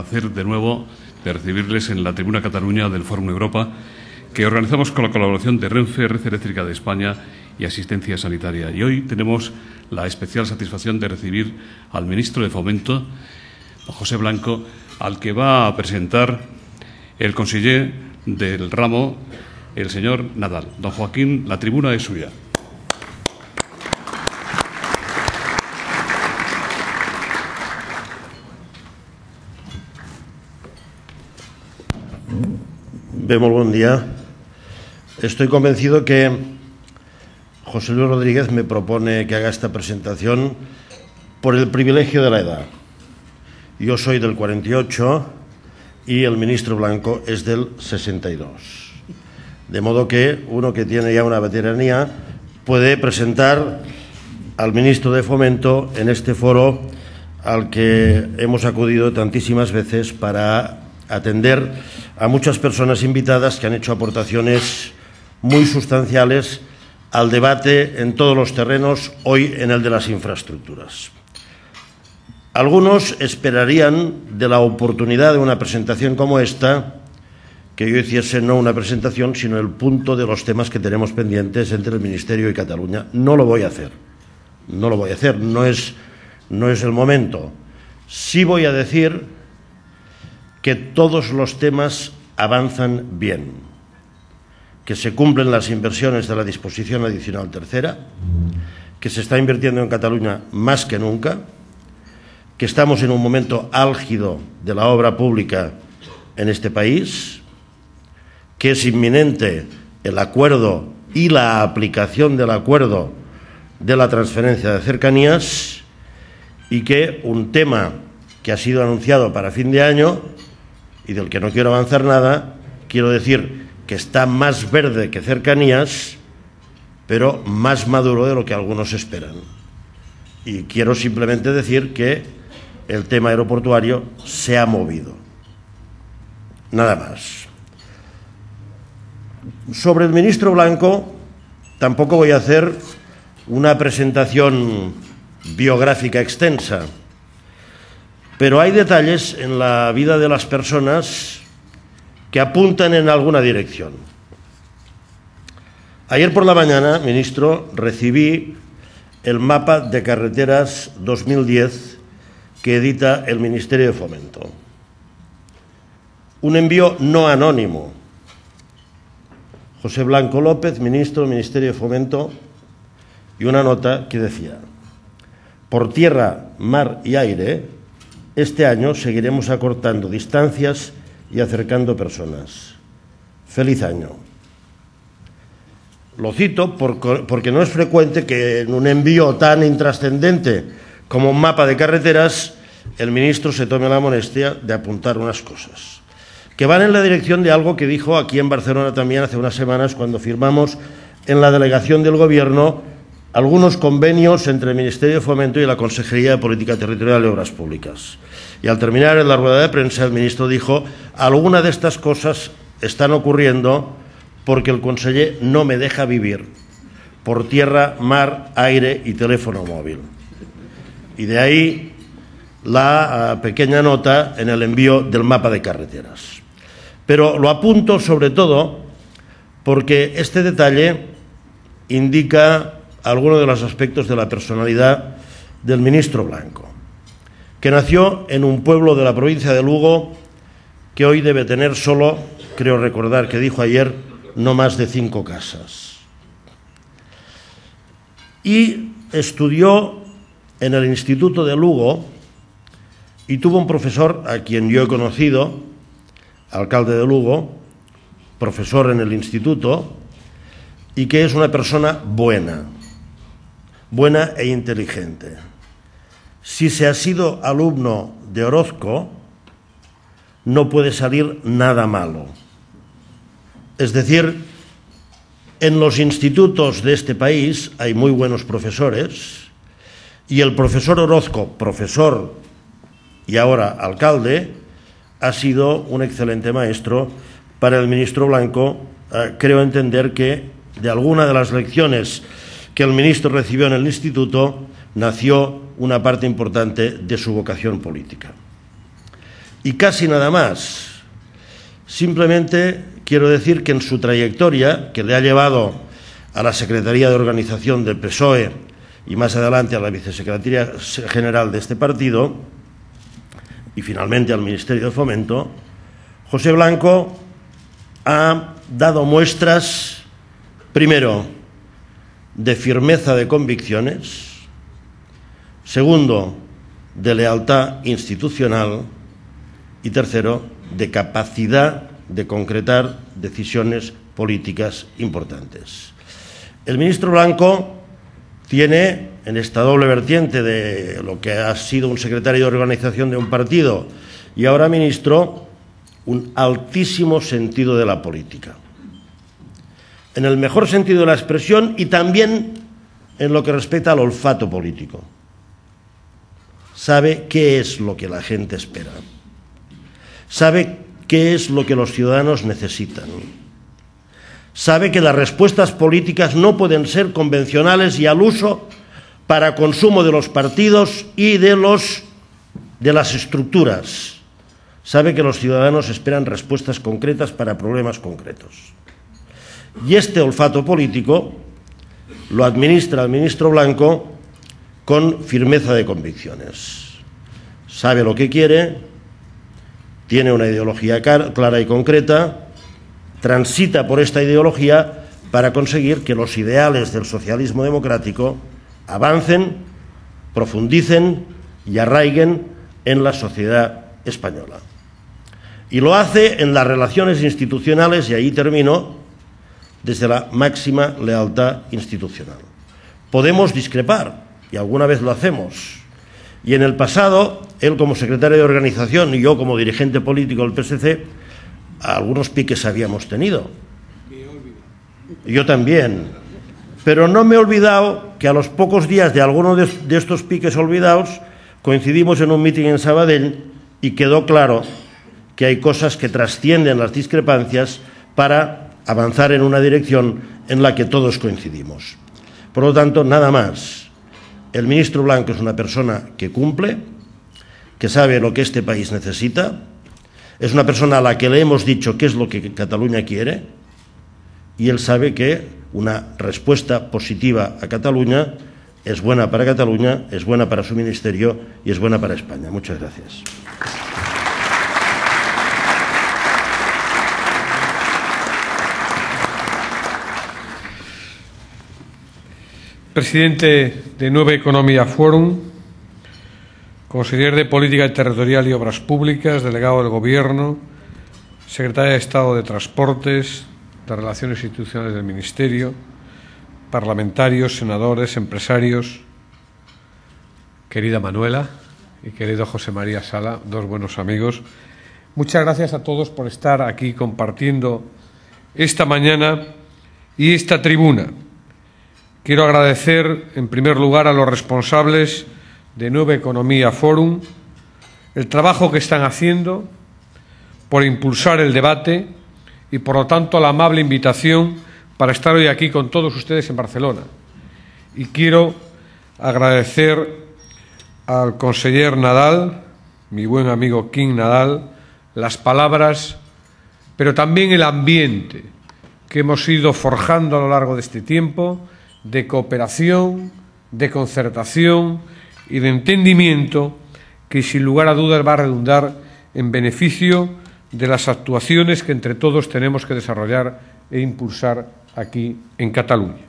placer de nuevo de recibirles en la Tribuna Cataluña del Fórum Europa, que organizamos con la colaboración de Renfe, Red Eléctrica de España y Asistencia Sanitaria. Y hoy tenemos la especial satisfacción de recibir al ministro de Fomento, José Blanco, al que va a presentar el conseller del ramo, el señor Nadal. Don Joaquín, la tribuna es suya. Muy buen día. Estoy convencido que José Luis Rodríguez me propone que haga esta presentación por el privilegio de la edad. Yo soy del 48 y el ministro Blanco es del 62. De modo que uno que tiene ya una veteranía puede presentar al ministro de Fomento en este foro al que hemos acudido tantísimas veces para atender a muchas personas invitadas que han hecho aportaciones muy sustanciales al debate en todos los terrenos, hoy en el de las infraestructuras. Algunos esperarían de la oportunidad de una presentación como esta que yo hiciese no una presentación, sino el punto de los temas que tenemos pendientes entre el Ministerio y Cataluña. No lo voy a hacer. No lo voy a hacer. No es el momento. Sí voy a decir que todos los temas avanzan bien, que se cumplen las inversiones de la disposición adicional tercera, que se está invirtiendo en Cataluña más que nunca, que estamos en un momento álgido de la obra pública en este país, que es inminente el acuerdo y la aplicación del acuerdo de la transferencia de cercanías y que un tema que ha sido anunciado para fin de año y del que no quiero avanzar nada, quiero decir que está más verde que cercanías, pero más maduro de lo que algunos esperan. Y quiero simplemente decir que el tema aeroportuario se ha movido. Nada más. Sobre el ministro Blanco, tampoco voy a hacer una presentación biográfica extensa, pero hay detalles en la vida de las personas que apuntan en alguna dirección. Ayer por la mañana, ministro, recibí el mapa de carreteras 2010 que edita el Ministerio de Fomento. Un envío no anónimo. José Blanco López, ministro del Ministerio de Fomento, y una nota que decía: por tierra, mar y aire, este año seguiremos acortando distancias y acercando personas. Feliz año. Lo cito porque no es frecuente que en un envío tan intrascendente como un mapa de carreteras el ministro se tome la molestia de apuntar unas cosas que van en la dirección de algo que dijo aquí en Barcelona también hace unas semanas cuando firmamos en la delegación del Gobierno algunos convenios entre el Ministerio de Fomento y la Consejería de Política Territorial y Obras Públicas. Y al terminar en la rueda de prensa, el ministro dijo: alguna de estas cosas están ocurriendo porque el conseller no me deja vivir por tierra, mar, aire y teléfono móvil. Y de ahí la pequeña nota en el envío del mapa de carreteras. Pero lo apunto sobre todo porque este detalle indica algunos de los aspectos de la personalidad del ministro Blanco, que nació en un pueblo de la provincia de Lugo que hoy debe tener solo, creo recordar que dijo ayer, no más de 5 casas. Y estudió en el Instituto de Lugo y tuvo un profesor a quien yo he conocido, alcalde de Lugo, profesor en el instituto, y que es una persona buena e inteligente. Si se ha sido alumno de Orozco, no puede salir nada malo. Es decir, en los institutos de este país hay muy buenos profesores y el profesor Orozco, profesor y ahora alcalde, ha sido un excelente maestro para el ministro Blanco. Creo entender que de alguna de las lecciones que el ministro recibió en el instituto nació una parte importante de su vocación política. Y casi nada más. Simplemente quiero decir que en su trayectoria, que le ha llevado a la Secretaría de Organización del PSOE y más adelante a la Vicesecretaría General de este partido y finalmente al Ministerio de Fomento, José Blanco ha dado muestras, primero, de firmeza de convicciones, segundo, de lealtad institucional y tercero, de capacidad de concretar decisiones políticas importantes. El ministro Blanco tiene, en esta doble vertiente de lo que ha sido un secretario de organización de un partido y ahora ministro, un altísimo sentido de la política. En el mejor sentido de la expresión y también en lo que respecta al olfato político. Sabe qué es lo que la gente espera. Sabe qué es lo que los ciudadanos necesitan. Sabe que las respuestas políticas no pueden ser convencionales y al uso para consumo de los partidos y de las estructuras. Sabe que los ciudadanos esperan respuestas concretas para problemas concretos. Y este olfato político lo administra el ministro Blanco con firmeza de convicciones. Sabe lo que quiere, tiene una ideología clara y concreta, transita por esta ideología para conseguir que los ideales del socialismo democrático avancen, profundicen y arraiguen en la sociedad española. Y lo hace en las relaciones institucionales, y ahí termino, desde la máxima lealtad institucional. Podemos discrepar, y alguna vez lo hacemos, y en el pasado, él como secretario de organización y yo como dirigente político del PSC, algunos piques habíamos tenido. Yo también. Pero no me he olvidado que a los pocos días de alguno de estos piques olvidados coincidimos en un mitin en Sabadell y quedó claro que hay cosas que trascienden las discrepancias para avanzar en una dirección en la que todos coincidimos. Por lo tanto, nada más. El ministro Blanco es una persona que cumple, que sabe lo que este país necesita, es una persona a la que le hemos dicho qué es lo que Cataluña quiere y él sabe que una respuesta positiva a Cataluña es buena para Cataluña, es buena para su ministerio y es buena para España. Muchas gracias. Presidente de Nueva Economía Forum, consejero de Política Territorial y Obras Públicas, delegado del Gobierno, secretario de Estado de Transportes, de Relaciones Institucionales del Ministerio, parlamentarios, senadores, empresarios, querida Manuela y querido José María Sala, dos buenos amigos. Muchas gracias a todos por estar aquí compartiendo esta mañana y esta tribuna. Quiero agradecer, en primer lugar, a los responsables de Nueva Economía Forum el trabajo que están haciendo por impulsar el debate y, por lo tanto, la amable invitación para estar hoy aquí con todos ustedes en Barcelona. Y quiero agradecer al conseller Nadal, mi buen amigo Quim Nadal, las palabras, pero también el ambiente que hemos ido forjando a lo largo de este tiempo, de cooperación, de concertación y de entendimiento que sin lugar a dudas va a redundar en beneficio de las actuaciones que entre todos tenemos que desarrollar e impulsar aquí en Cataluña.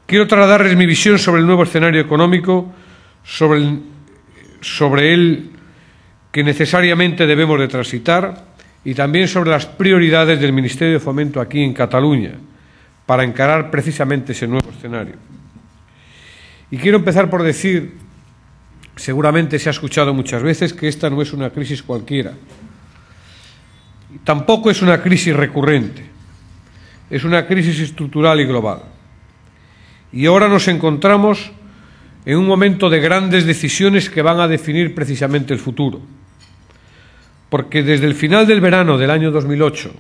Quiero trasladarles mi visión sobre el nuevo escenario económico, sobre el que necesariamente debemos de transitar y también sobre las prioridades del Ministerio de Fomento aquí en Cataluña, para encarar precisamente ese nuevo escenario. Y quiero empezar por decir, seguramente se ha escuchado muchas veces, que esta no es una crisis cualquiera. Tampoco es una crisis recurrente. Es una crisis estructural y global. Y ahora nos encontramos en un momento de grandes decisiones que van a definir precisamente el futuro. Porque desde el final del verano del año 2008,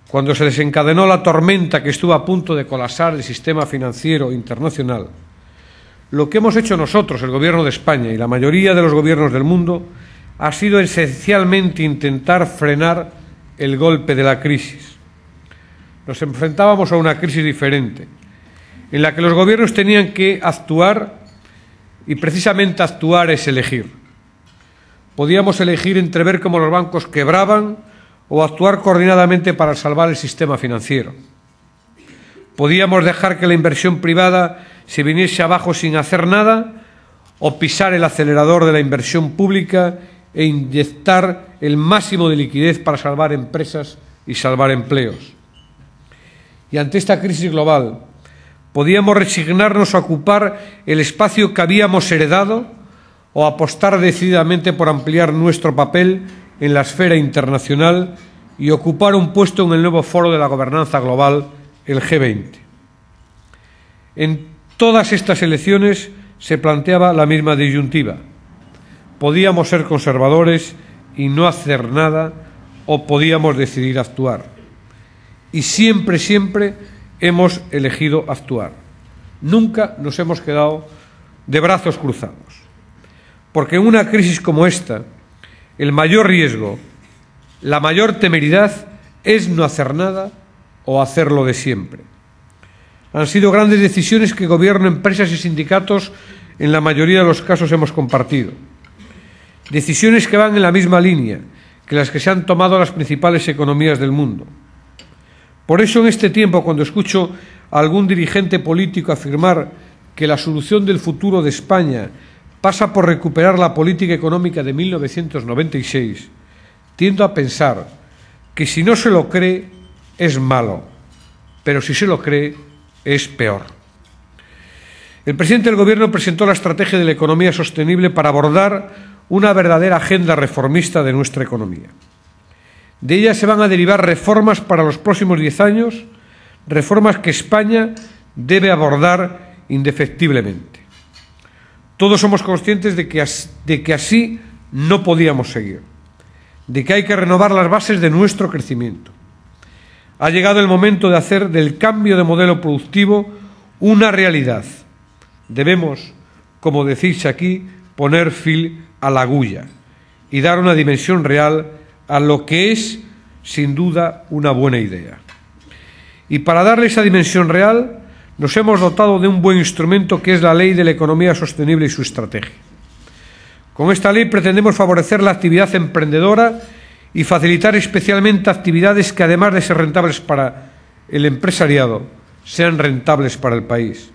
cuando se desencadenó la tormenta que estuvo a punto de colapsar el sistema financiero internacional, lo que hemos hecho nosotros, el Gobierno de España y la mayoría de los gobiernos del mundo, ha sido esencialmente intentar frenar el golpe de la crisis. Nos enfrentábamos a una crisis diferente, en la que los gobiernos tenían que actuar, y precisamente actuar es elegir. Podíamos elegir entre ver cómo los bancos quebraban o actuar coordinadamente para salvar el sistema financiero. Podíamos dejar que la inversión privada se viniese abajo sin hacer nada, o pisar el acelerador de la inversión pública e inyectar el máximo de liquidez para salvar empresas y salvar empleos. Y ante esta crisis global, podíamos resignarnos a ocupar el espacio que habíamos heredado o apostar decididamente por ampliar nuestro papel en la esfera internacional y ocupar un puesto en el nuevo foro de la gobernanza global, el G20. En todas estas elecciones se planteaba la misma disyuntiva. Podíamos ser conservadores y no hacer nada, o podíamos decidir actuar. Y siempre hemos elegido actuar. Nunca nos hemos quedado de brazos cruzados. Porque en una crisis como esta, el mayor riesgo, la mayor temeridad es no hacer nada o hacerlo de siempre. Han sido grandes decisiones que gobierno, empresas y sindicatos en la mayoría de los casos hemos compartido. Decisiones que van en la misma línea que las que se han tomado las principales economías del mundo. Por eso, en este tiempo, cuando escucho a algún dirigente político afirmar que la solución del futuro de España pasa por recuperar la política económica de 1996, tiendo a pensar que si no se lo cree es malo, pero si se lo cree es peor. El presidente del Gobierno presentó la estrategia de la economía sostenible para abordar una verdadera agenda reformista de nuestra economía. De ella se van a derivar reformas para los próximos 10 años, reformas que España debe abordar indefectiblemente. Todos somos conscientes de que así no podíamos seguir, de que hay que renovar las bases de nuestro crecimiento. Ha llegado el momento de hacer del cambio de modelo productivo una realidad. Debemos, como decís aquí, poner fil a la agulla y dar una dimensión real a lo que es, sin duda, una buena idea. Y para darle esa dimensión real, nos hemos dotado de un buen instrumento que es la Ley de la Economía Sostenible y su estrategia. Con esta ley pretendemos favorecer la actividad emprendedora y facilitar especialmente actividades que, además de ser rentables para el empresariado, sean rentables para el país.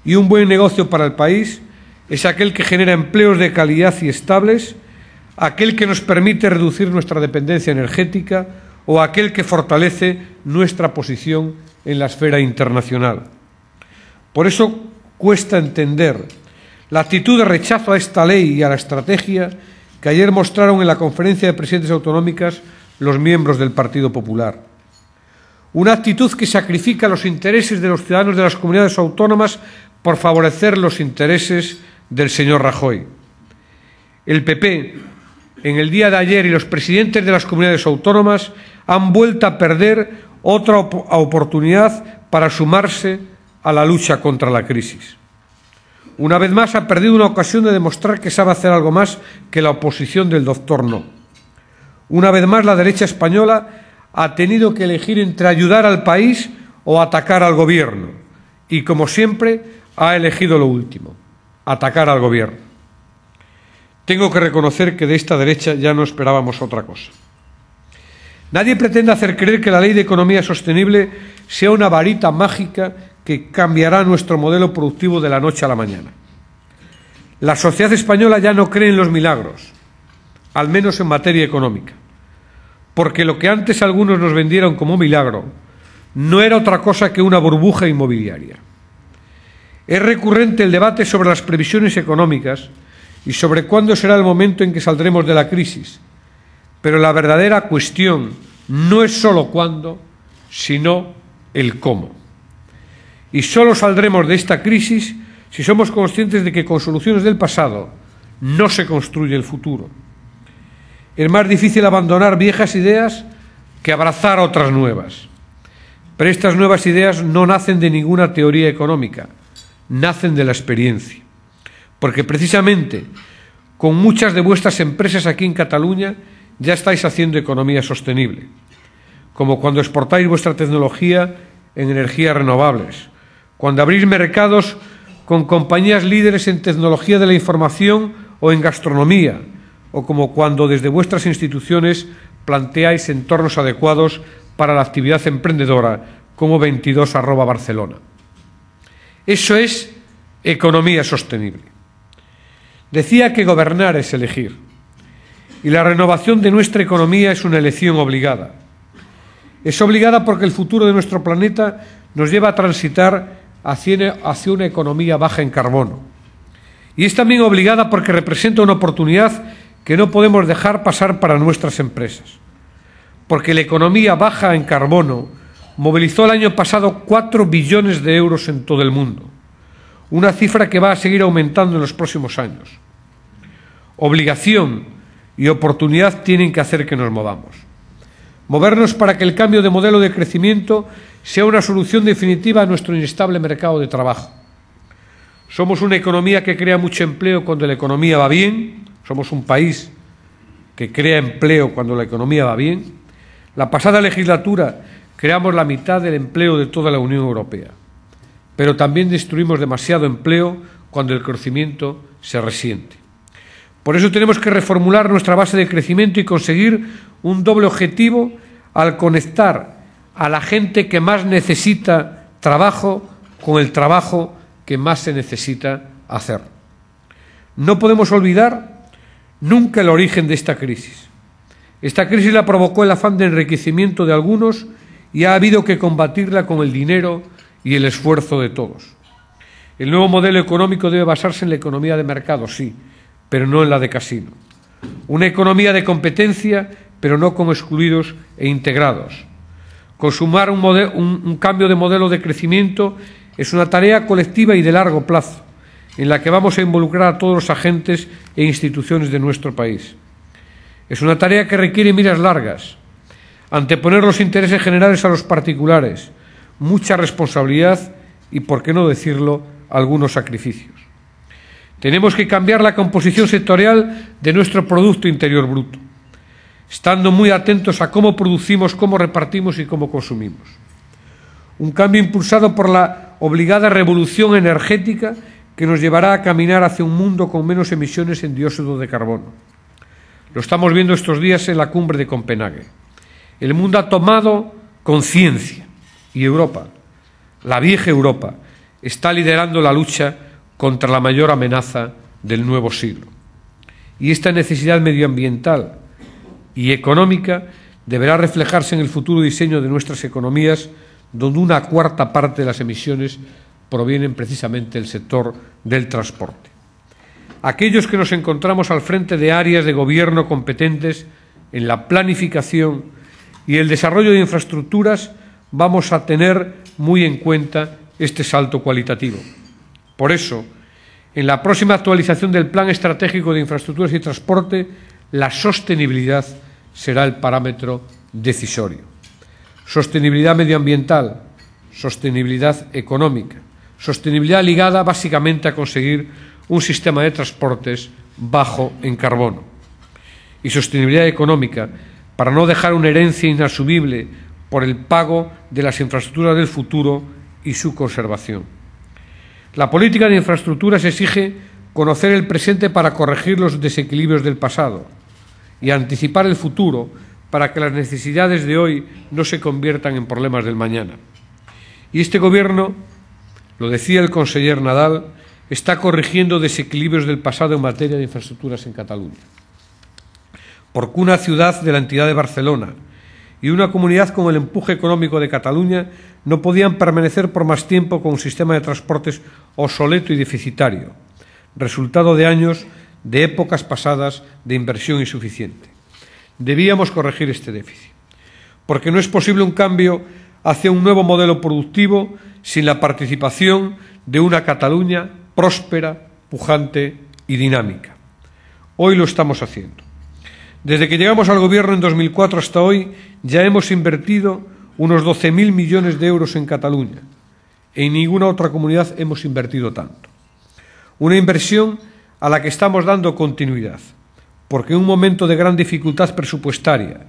Y un buen negocio para el país es aquel que genera empleos de calidad y estables, aquel que nos permite reducir nuestra dependencia energética o aquel que fortalece nuestra posición en la esfera internacional. Por eso cuesta entender la actitud de rechazo a esta ley y a la estrategia que ayer mostraron en la conferencia de presidentes autonómicas los miembros del Partido Popular. Una actitud que sacrifica los intereses de los ciudadanos de las comunidades autónomas por favorecer los intereses del señor Rajoy. El PP, en el día de ayer, y los presidentes de las comunidades autónomas han vuelto a perder otra oportunidad para sumarse a la lucha contra la crisis. Una vez más ha perdido una ocasión de demostrar que sabe hacer algo más que la oposición del doctor No. Una vez más la derecha española ha tenido que elegir entre ayudar al país o atacar al gobierno y, como siempre, ha elegido lo último, atacar al gobierno. Tengo que reconocer que de esta derecha ya no esperábamos otra cosa. Nadie pretende hacer creer que la Ley de Economía Sostenible sea una varita mágica que cambiará nuestro modelo productivo de la noche a la mañana. La sociedad española ya no cree en los milagros, al menos en materia económica, porque lo que antes algunos nos vendieron como milagro no era otra cosa que una burbuja inmobiliaria. Es recurrente el debate sobre las previsiones económicas y sobre cuándo será el momento en que saldremos de la crisis, pero la verdadera cuestión no es solo cuándo, sino el cómo. Y solo saldremos de esta crisis si somos conscientes de que con soluciones del pasado no se construye el futuro. Es más difícil abandonar viejas ideas que abrazar otras nuevas. Pero estas nuevas ideas no nacen de ninguna teoría económica, nacen de la experiencia. Porque precisamente Con muchas de vuestras empresas aquí en Cataluña ya estáis haciendo economía sostenible, como cuando exportáis vuestra tecnología en energías renovables, cuando abrís mercados con compañías líderes en tecnología de la información o en gastronomía, o como cuando desde vuestras instituciones planteáis entornos adecuados para la actividad emprendedora, como 22@Barcelona. Eso es economía sostenible. Decía que gobernar es elegir, y la renovación de nuestra economía es una elección obligada. Es obligada porque el futuro de nuestro planeta nos lleva a transitar hacia una economía baja en carbono. Y es también obligada porque representa una oportunidad que no podemos dejar pasar para nuestras empresas. Porque la economía baja en carbono movilizó el año pasado 4 billones de euros en todo el mundo, una cifra que va a seguir aumentando en los próximos años. Obligación y oportunidad tienen que hacer que nos movamos. Movernos para que el cambio de modelo de crecimiento sea una solución definitiva a nuestro inestable mercado de trabajo. Somos una economía que crea mucho empleo cuando la economía va bien. Somos un país que crea empleo cuando la economía va bien. La pasada legislatura creamos la mitad del empleo de toda la Unión Europea. Pero también destruimos demasiado empleo cuando el crecimiento se resiente. Por eso tenemos que reformular nuestra base de crecimiento y conseguir un doble objetivo al conectar a la gente que más necesita trabajo con el trabajo que más se necesita hacer. No podemos olvidar nunca el origen de esta crisis. Esta crisis la provocó el afán de enriquecimiento de algunos y ha habido que combatirla con el dinero y el esfuerzo de todos. El nuevo modelo económico debe basarse en la economía de mercado, sí, pero no en la de casino. Una economía de competencia, pero no con excluidos e integrados. Consumar un cambio de modelo de crecimiento es una tarea colectiva y de largo plazo, en la que vamos a involucrar a todos los agentes e instituciones de nuestro país. Es una tarea que requiere miras largas, anteponer los intereses generales a los particulares, mucha responsabilidad y, por qué no decirlo, algunos sacrificios. Tenemos que cambiar la composición sectorial de nuestro Producto Interior Bruto, estando muy atentos a cómo producimos, cómo repartimos y cómo consumimos. Un cambio impulsado por la obligada revolución energética que nos llevará a caminar hacia un mundo con menos emisiones en dióxido de carbono. Lo estamos viendo estos días en la cumbre de Copenhague. El mundo ha tomado conciencia y Europa, la vieja Europa, está liderando la lucha contra la mayor amenaza del nuevo siglo. Y esta necesidad medioambiental y económica deberá reflejarse en el futuro diseño de nuestras economías, donde una cuarta parte de las emisiones provienen precisamente del sector del transporte. Aquellos que nos encontramos al frente de áreas de gobierno competentes en la planificación y el desarrollo de infraestructuras vamos a tener muy en cuenta este salto cualitativo. Por eso, en la próxima actualización del Plan Estratégico de Infraestructuras y Transporte, la sostenibilidad será el parámetro decisorio. Sostenibilidad medioambiental, sostenibilidad económica, sostenibilidad ligada básicamente a conseguir un sistema de transportes bajo en carbono. Y sostenibilidad económica para no dejar una herencia inasumible por el pago de las infraestructuras del futuro y su conservación. La política de infraestructuras exige conocer el presente para corregir los desequilibrios del pasado y anticipar el futuro para que las necesidades de hoy no se conviertan en problemas del mañana. Y este Gobierno, lo decía el conseller Nadal, está corrigiendo desequilibrios del pasado en materia de infraestructuras en Cataluña. Porque una ciudad de la entidad de Barcelona y una comunidad con el empuje económico de Cataluña no podían permanecer por más tiempo con un sistema de transportes obsoleto y deficitario, resultado de años de épocas pasadas de inversión insuficiente. Debíamos corregir este déficit, porque no es posible un cambio hacia un nuevo modelo productivo sin la participación de una Cataluña próspera, pujante y dinámica. Hoy lo estamos haciendo. Desde que llegamos al Gobierno en 2004 hasta hoy, ya hemos invertido unos 12.000 millones de euros en Cataluña. En ninguna otra comunidad hemos invertido tanto. Una inversión a la que estamos dando continuidad, porque en un momento de gran dificultad presupuestaria,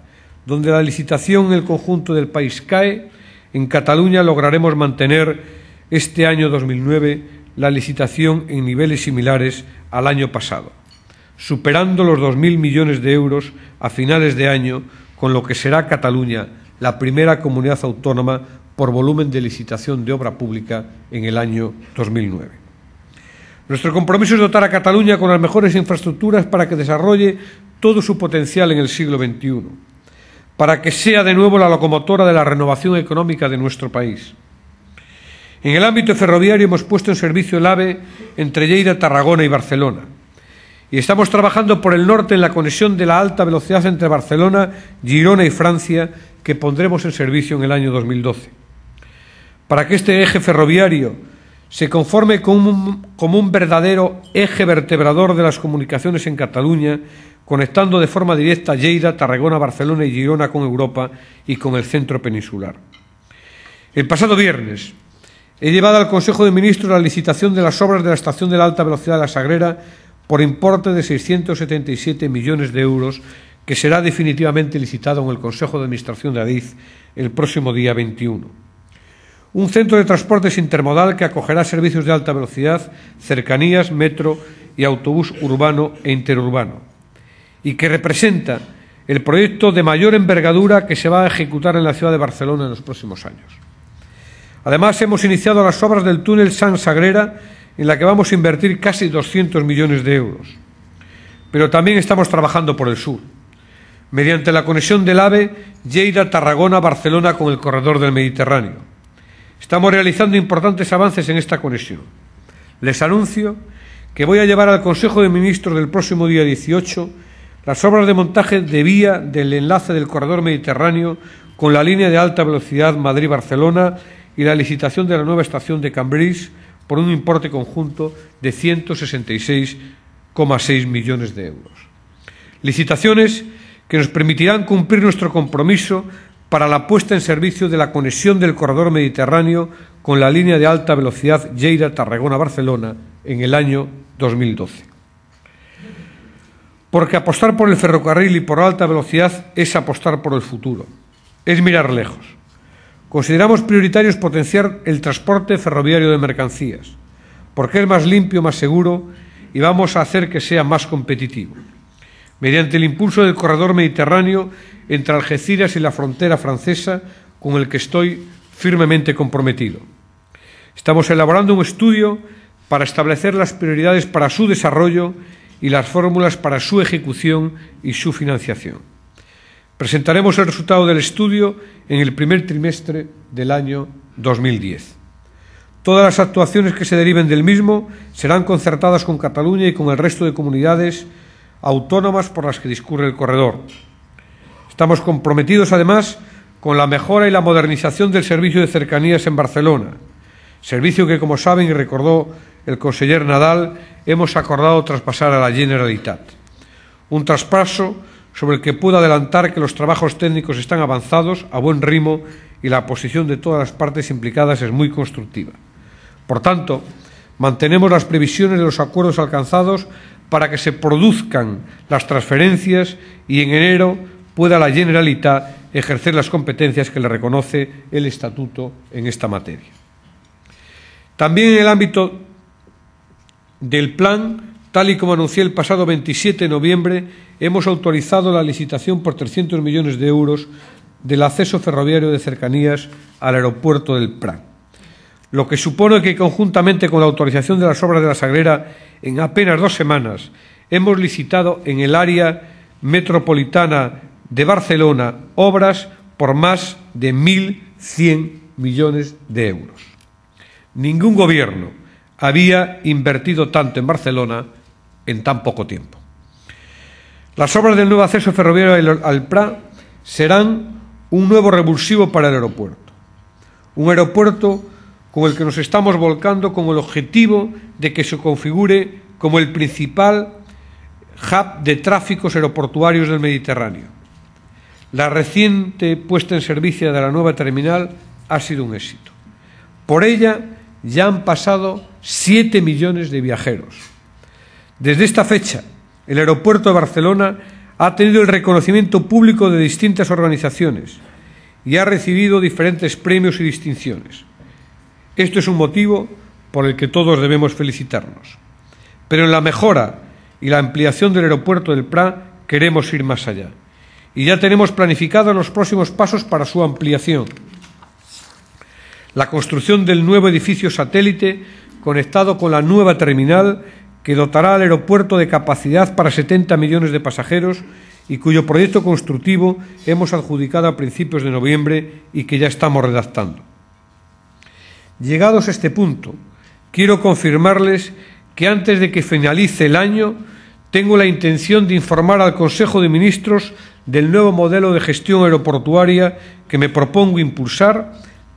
donde la licitación en el conjunto del país cae, en Cataluña lograremos mantener este año 2009 la licitación en niveles similares al año pasado, superando los 2.000 millones de euros a finales de año, con lo que será Cataluña la primera comunidad autónoma por volumen de licitación de obra pública en el año 2009. Nuestro compromiso es dotar a Cataluña con las mejores infraestructuras para que desarrolle todo su potencial en el siglo XXI, para que sea de nuevo la locomotora de la renovación económica de nuestro país. En el ámbito ferroviario hemos puesto en servicio el AVE entre Lleida, Tarragona y Barcelona, y estamos trabajando por el norte en la conexión de la alta velocidad entre Barcelona, Girona y Francia, que pondremos en servicio en el año 2012. Para que este eje ferroviario se conforme como un verdadero eje vertebrador de las comunicaciones en Cataluña, conectando de forma directa Lleida, Tarragona, Barcelona y Girona con Europa y con el centro peninsular. El pasado viernes he llevado al Consejo de Ministros la licitación de las obras de la estación de la alta velocidad de La Sagrera por importe de 677 millones de euros, que será definitivamente licitado en el Consejo de Administración de Adif el próximo día 21. Un centro de transportes intermodal que acogerá servicios de alta velocidad, cercanías, metro y autobús urbano e interurbano, y que representa el proyecto de mayor envergadura que se va a ejecutar en la ciudad de Barcelona en los próximos años. Además, hemos iniciado las obras del túnel Sant Sagrera, en la que vamos a invertir casi 200 millones de euros. Pero también estamos trabajando por el sur, mediante la conexión del AVE Lleida-Tarragona-Barcelona con el corredor del Mediterráneo. Estamos realizando importantes avances en esta conexión. Les anuncio que voy a llevar al Consejo de Ministros del próximo día 18 las obras de montaje de vía del enlace del corredor mediterráneo con la línea de alta velocidad Madrid-Barcelona y la licitación de la nueva estación de Cambrils por un importe conjunto de 166,6 millones de euros. Licitaciones que nos permitirán cumplir nuestro compromiso para la puesta en servicio de la conexión del corredor mediterráneo con la línea de alta velocidad Lleida-Tarragona-Barcelona en el año 2012. Porque apostar por el ferrocarril y por alta velocidad es apostar por el futuro, es mirar lejos. Consideramos prioritarios potenciar el transporte ferroviario de mercancías, porque es más limpio, más seguro y vamos a hacer que sea más competitivo, mediante el impulso del corredor mediterráneo entre Algeciras y la frontera francesa, con el que estoy firmemente comprometido. Estamos elaborando un estudio para establecer las prioridades para su desarrollo y las fórmulas para su ejecución y su financiación. Presentaremos el resultado del estudio en el primer trimestre del año 2010. Todas las actuaciones que se deriven del mismo serán concertadas con Cataluña y con el resto de comunidades autónomas por las que discurre el corredor. Estamos comprometidos, además, con la mejora y la modernización del servicio de cercanías en Barcelona, servicio que, como saben y recordó el conseller Nadal, hemos acordado traspasar a la Generalitat. Un traspaso sobre el que puedo adelantar que los trabajos técnicos están avanzados a buen ritmo y la posición de todas las partes implicadas es muy constructiva. Por tanto, mantenemos las previsiones de los acuerdos alcanzados para que se produzcan las transferencias y en enero pueda la Generalitat ejercer las competencias que le reconoce el Estatuto en esta materia. También en el ámbito del plan, tal y como anuncié el pasado 27 de noviembre, hemos autorizado la licitación por 300 millones de euros del acceso ferroviario de cercanías al aeropuerto del Prat, lo que supone que, conjuntamente con la autorización de las obras de La Sagrera, en apenas 2 semanas hemos licitado en el área metropolitana de Barcelona obras por más de 1.100 millones de euros. Ningún gobierno había invertido tanto en Barcelona en tan poco tiempo. Las obras del nuevo acceso ferroviario al Prat serán un nuevo revulsivo para el aeropuerto. Un aeropuerto con el que nos estamos volcando con el objetivo de que se configure como el principal hub de tráficos aeroportuarios del Mediterráneo. La reciente puesta en servicio de la nueva terminal ha sido un éxito. Por ella ya han pasado 7 millones de viajeros. Desde esta fecha, el aeropuerto de Barcelona ha tenido el reconocimiento público de distintas organizaciones y ha recibido diferentes premios y distinciones. Esto es un motivo por el que todos debemos felicitarnos. Pero en la mejora y la ampliación del aeropuerto del Prat queremos ir más allá. Y ya tenemos planificados los próximos pasos para su ampliación. La construcción del nuevo edificio satélite conectado con la nueva terminal que dotará al aeropuerto de capacidad para 70 millones de pasajeros y cuyo proyecto constructivo hemos adjudicado a principios de noviembre y que ya estamos redactando. Llegados a este punto, quiero confirmarles que antes de que finalice el año tengo la intención de informar al Consejo de Ministros del nuevo modelo de gestión aeroportuaria que me propongo impulsar,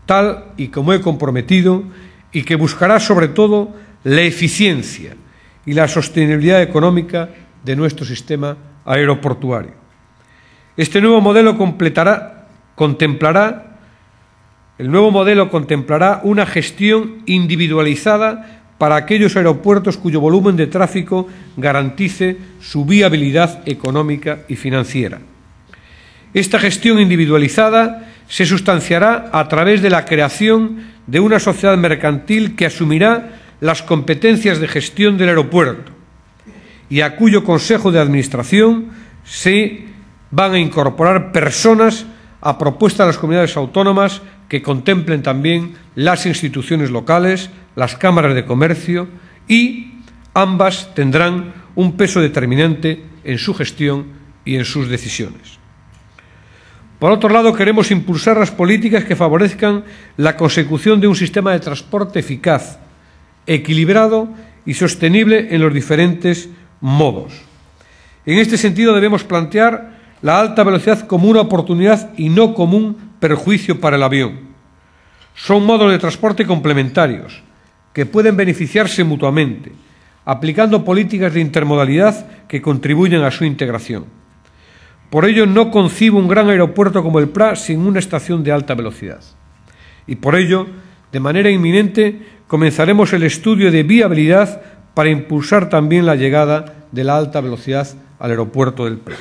tal y como he comprometido, y que buscará sobre todo la eficiencia y la sostenibilidad económica de nuestro sistema aeroportuario. Este nuevo modelo contemplará una gestión individualizada para aquellos aeropuertos cuyo volumen de tráfico garantice su viabilidad económica y financiera. Esta gestión individualizada se sustanciará a través de la creación de una sociedad mercantil que asumirá las competencias de gestión del aeropuerto y a cuyo Consejo de Administración se van a incorporar personas a propuesta de las comunidades autónomas que contemplen también las instituciones locales, las cámaras de comercio, y ambas tendrán un peso determinante en su gestión y en sus decisiones. Por otro lado, queremos impulsar las políticas que favorezcan la consecución de un sistema de transporte eficaz, equilibrado y sostenible en los diferentes modos. En este sentido, debemos plantear la alta velocidad como una oportunidad y no como un perjuicio para el avión. Son modos de transporte complementarios que pueden beneficiarse mutuamente, aplicando políticas de intermodalidad que contribuyen a su integración. Por ello, no concibo un gran aeropuerto como el Prat sin una estación de alta velocidad. Y por ello, de manera inminente, comenzaremos el estudio de viabilidad para impulsar también la llegada de la alta velocidad al aeropuerto del Prat.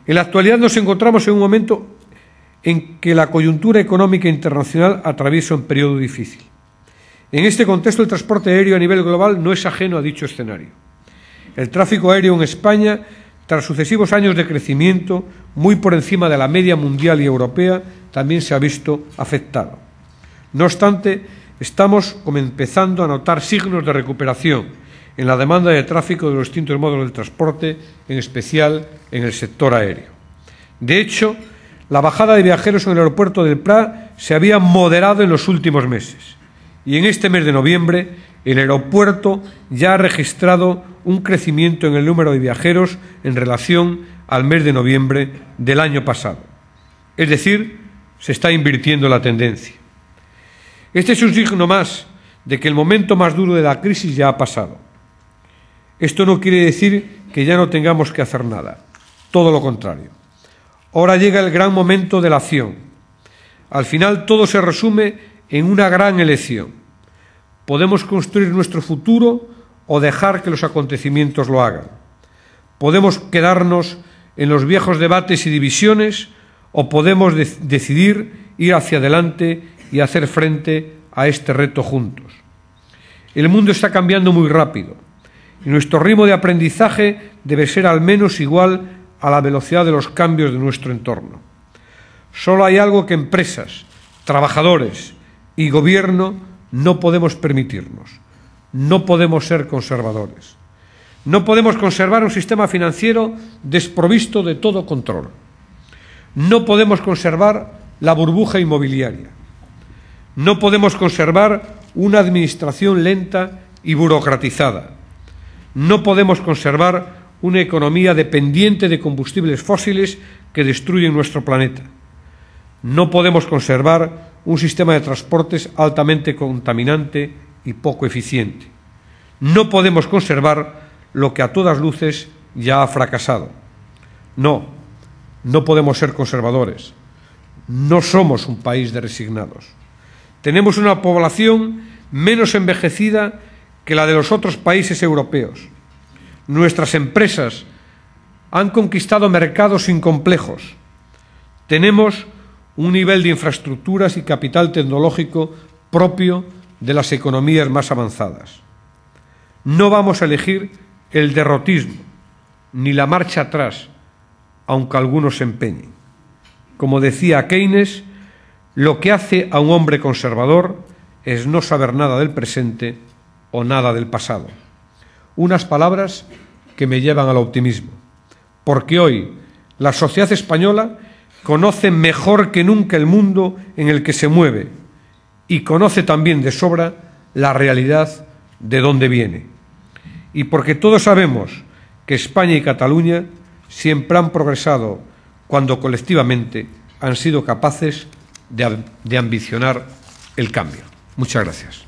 En la actualidad nos encontramos en un momento en que la coyuntura económica internacional atraviesa un periodo difícil. En este contexto, el transporte aéreo a nivel global no es ajeno a dicho escenario. El tráfico aéreo en España, tras sucesivos años de crecimiento muy por encima de la media mundial y europea, también se ha visto afectado. No obstante, estamos empezando a notar signos de recuperación en la demanda de tráfico de los distintos modos del transporte, en especial en el sector aéreo. De hecho, la bajada de viajeros en el aeropuerto del Prat se había moderado en los últimos meses y en este mes de noviembre el aeropuerto ya ha registrado un crecimiento en el número de viajeros en relación al mes de noviembre del año pasado. Es decir, se está invirtiendo la tendencia. Este es un signo más de que el momento más duro de la crisis ya ha pasado. Esto no quiere decir que ya no tengamos que hacer nada, todo lo contrario. Ahora llega el gran momento de la acción. Al final todo se resume en una gran elección. Podemos construir nuestro futuro o dejar que los acontecimientos lo hagan. Podemos quedarnos en los viejos debates y divisiones o podemos decidir ir hacia adelante y hacer frente a este reto juntos. El mundo está cambiando muy rápido y nuestro ritmo de aprendizaje debe ser al menos igual a la velocidad de los cambios de nuestro entorno. Solo hay algo que empresas, trabajadores y gobierno no podemos permitirnos. No podemos ser conservadores. No podemos conservar un sistema financiero desprovisto de todo control. No podemos conservar la burbuja inmobiliaria. No podemos conservar una administración lenta y burocratizada. No podemos conservar una economía dependiente de combustibles fósiles que destruyen nuestro planeta. No podemos conservar un sistema de transportes altamente contaminante y poco eficiente. No podemos conservar lo que a todas luces ya ha fracasado. No podemos ser conservadores. No somos un país de resignados. Tenemos una población menos envejecida que la de los otros países europeos Nuestras empresas han conquistado mercados sin complejos. Tenemos un nivel de infraestructuras y capital tecnológico propio de las economías más avanzadas. No vamos a elegir el derrotismo ni la marcha atrás, aunque algunos se empeñen. Como decía Keynes, lo que hace a un hombre conservador es no saber nada del presente o nada del pasado. Unas palabras que me llevan al optimismo, porque hoy la sociedad española conoce mejor que nunca el mundo en el que se mueve y conoce también de sobra la realidad de dónde viene. Y porque todos sabemos que España y Cataluña siempre han progresado cuando colectivamente han sido capaces de ambicionar el cambio. Muchas gracias.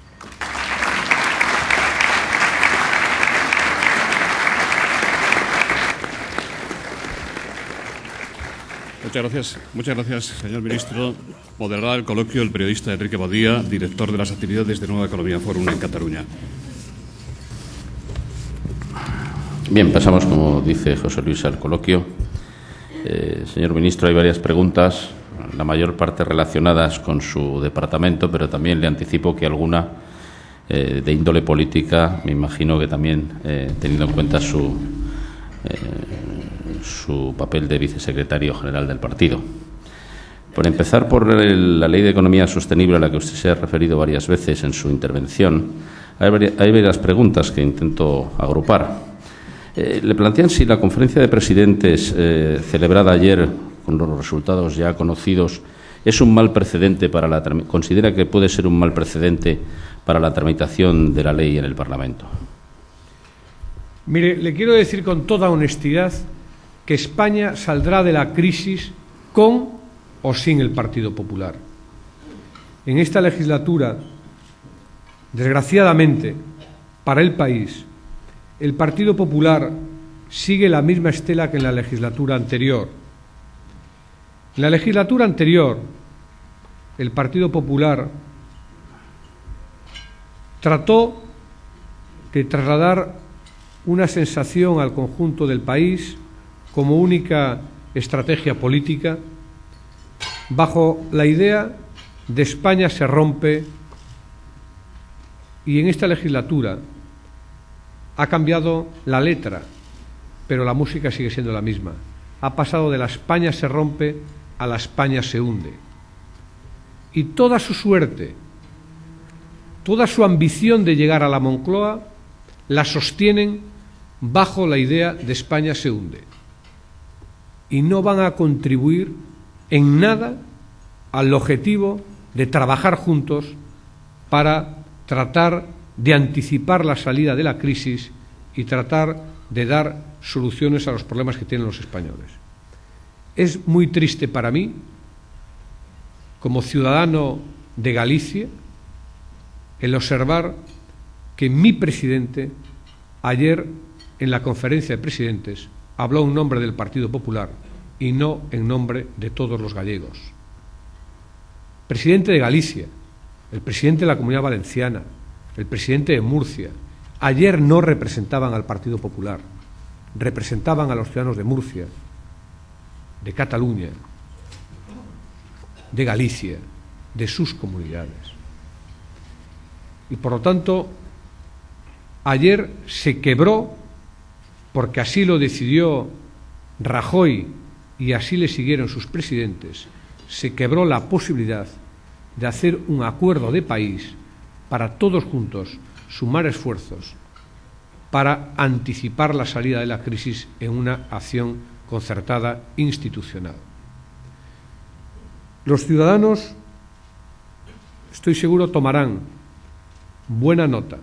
Muchas gracias, señor ministro. Moderará el coloquio el periodista Enrique Badía, director de las actividades de Nueva Economía Forum en Cataluña. Bien, pasamos, como dice José Luis, al coloquio. Señor ministro, hay varias preguntas, la mayor parte relacionadas con su departamento, pero también le anticipo que alguna de índole política, me imagino que también teniendo en cuenta su papel de vicesecretario general del partido. Por empezar por la Ley de Economía Sostenible a la que usted se ha referido varias veces en su intervención, hay varias preguntas que intento agrupar. Le plantean si la conferencia de presidentes celebrada ayer, con los resultados ya conocidos, es un mal precedente considera que puede ser un mal precedente para la tramitación de la ley en el Parlamento. Mire, le quiero decir con toda honestidad que España saldrá de la crisis con o sin el Partido Popular. En esta legislatura, desgraciadamente para el país, el Partido Popular sigue la misma estela que en la legislatura anterior. En la legislatura anterior, el Partido Popular trató de trasladar una sensación al conjunto del país como única estrategia política, bajo la idea de España se rompe, y en esta legislatura ha cambiado la letra, pero la música sigue siendo la misma. Ha pasado de la España se rompe a la España se hunde. Y toda su suerte, toda su ambición de llegar a la Moncloa, la sostienen bajo la idea de España se hunde. Y no van a contribuir en nada al objetivo de trabajar juntos para tratar de anticipar la salida de la crisis y tratar de dar soluciones a los problemas que tienen los españoles. Es muy triste para mí, como ciudadano de Galicia, el observar que mi presidente ayer en la conferencia de presidentes habló en nombre del Partido Popular y no en nombre de todos los gallegos. Presidente de Galicia, el presidente de la Comunidad Valenciana, el presidente de Murcia, ayer no representaban al Partido Popular, representaban a los ciudadanos de Murcia, de Cataluña, de Galicia, de sus comunidades. Y por lo tanto, ayer se quebró, porque así lo decidió Rajoy y así le siguieron sus presidentes, se quebró la posibilidad de hacer un acuerdo de país para todos juntos sumar esfuerzos para anticipar la salida de la crisis en una acción concertada institucional. Los ciudadanos, estoy seguro, tomarán buena nota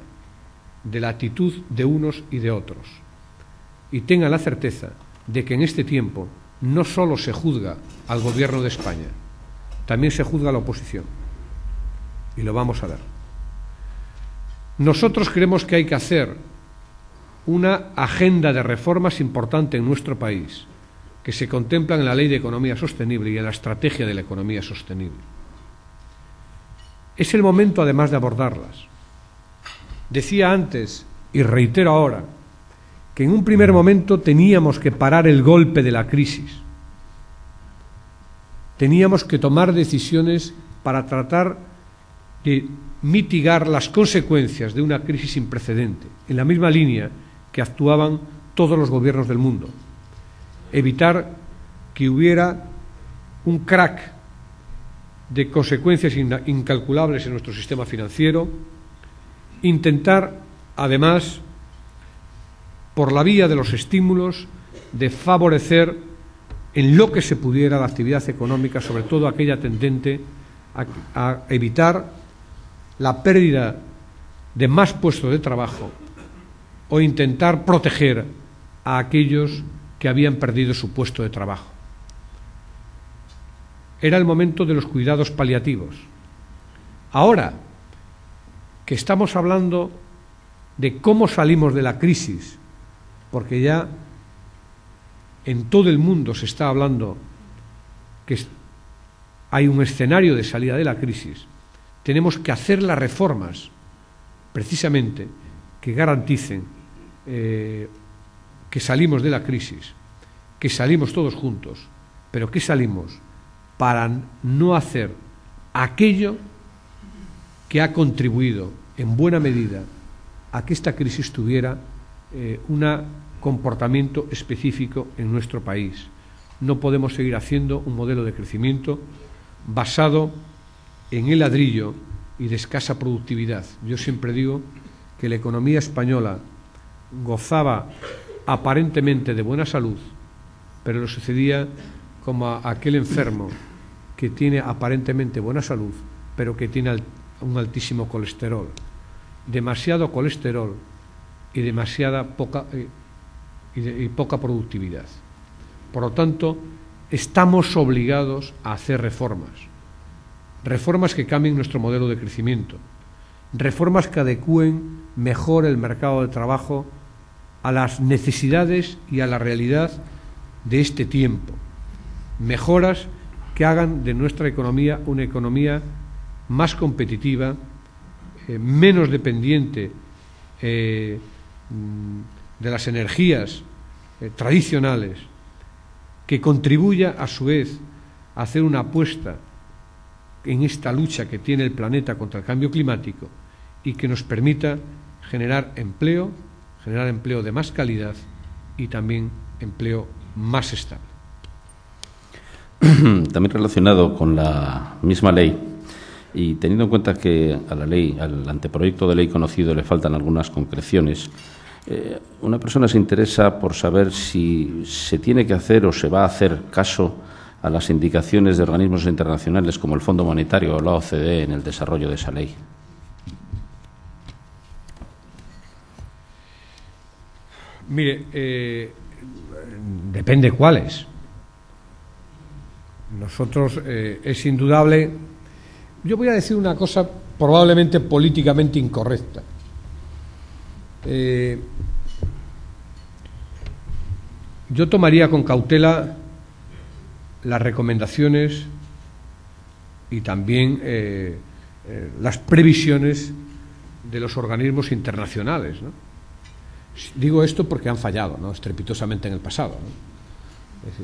de la actitud de unos y de otros y tengan la certeza de que en este tiempo no solo se juzga al Gobierno de España, también se juzga a la oposición, y lo vamos a ver. Nosotros creemos que hay que hacer una agenda de reformas importante en nuestro país, que se contemplan en la Ley de Economía Sostenible y en la Estrategia de la Economía Sostenible. Es el momento, además, de abordarlas. Decía antes, y reitero ahora, que en un primer momento teníamos que parar el golpe de la crisis. Teníamos que tomar decisiones para tratar de mitigar las consecuencias de una crisis sin precedente, en la misma línea que actuaban todos los gobiernos del mundo. Evitar que hubiera un crack de consecuencias incalculables en nuestro sistema financiero, intentar, además, por la vía de los estímulos, de favorecer en lo que se pudiera la actividad económica, sobre todo aquella tendente a evitar la pérdida de más puestos de trabajo o intentar proteger a aquellos que habían perdido su puesto de trabajo. Era el momento de los cuidados paliativos. Ahora que estamos hablando de cómo salimos de la crisis, porque ya en todo el mundo se está hablando que hay un escenario de salida de la crisis, tenemos que hacer las reformas precisamente que garanticen que salimos de la crisis, que salimos todos juntos, pero que salimos para no hacer aquello que ha contribuido en buena medida a que esta crisis tuviera un comportamiento específico en nuestro país. No podemos seguir haciendo un modelo de crecimiento basado en el ladrillo y de escasa productividad. Yo siempre digo que la economía española gozaba aparentemente de buena salud, pero le sucedía como a aquel enfermo que tiene aparentemente buena salud, pero que tiene un altísimo colesterol. Demasiado colesterol y demasiada poca productividad. Por lo tanto, estamos obligados a hacer reformas que cambien nuestro modelo de crecimiento, reformas que adecúen mejor el mercado de trabajo a las necesidades y a la realidad de este tiempo, mejoras que hagan de nuestra economía una economía más competitiva, menos dependiente de las energías tradicionales, que contribuya a su vez a hacer una apuesta en esta lucha que tiene el planeta contra el cambio climático y que nos permita generar empleo de más calidad y también empleo más estable. También relacionado con la misma ley y teniendo en cuenta que a la ley, al anteproyecto de ley conocido, le faltan algunas concreciones, una persona se interesa por saber si se tiene que hacer o se va a hacer caso a las indicaciones de organismos internacionales como el Fondo Monetario o la OCDE en el desarrollo de esa ley. Mire, depende cuáles. Nosotros, es indudable. Yo voy a decir una cosa probablemente políticamente incorrecta. Yo tomaría con cautela las recomendaciones y también las previsiones de los organismos internacionales, ¿no? Digo esto porque han fallado, ¿no?, estrepitosamente en el pasado, ¿no? Es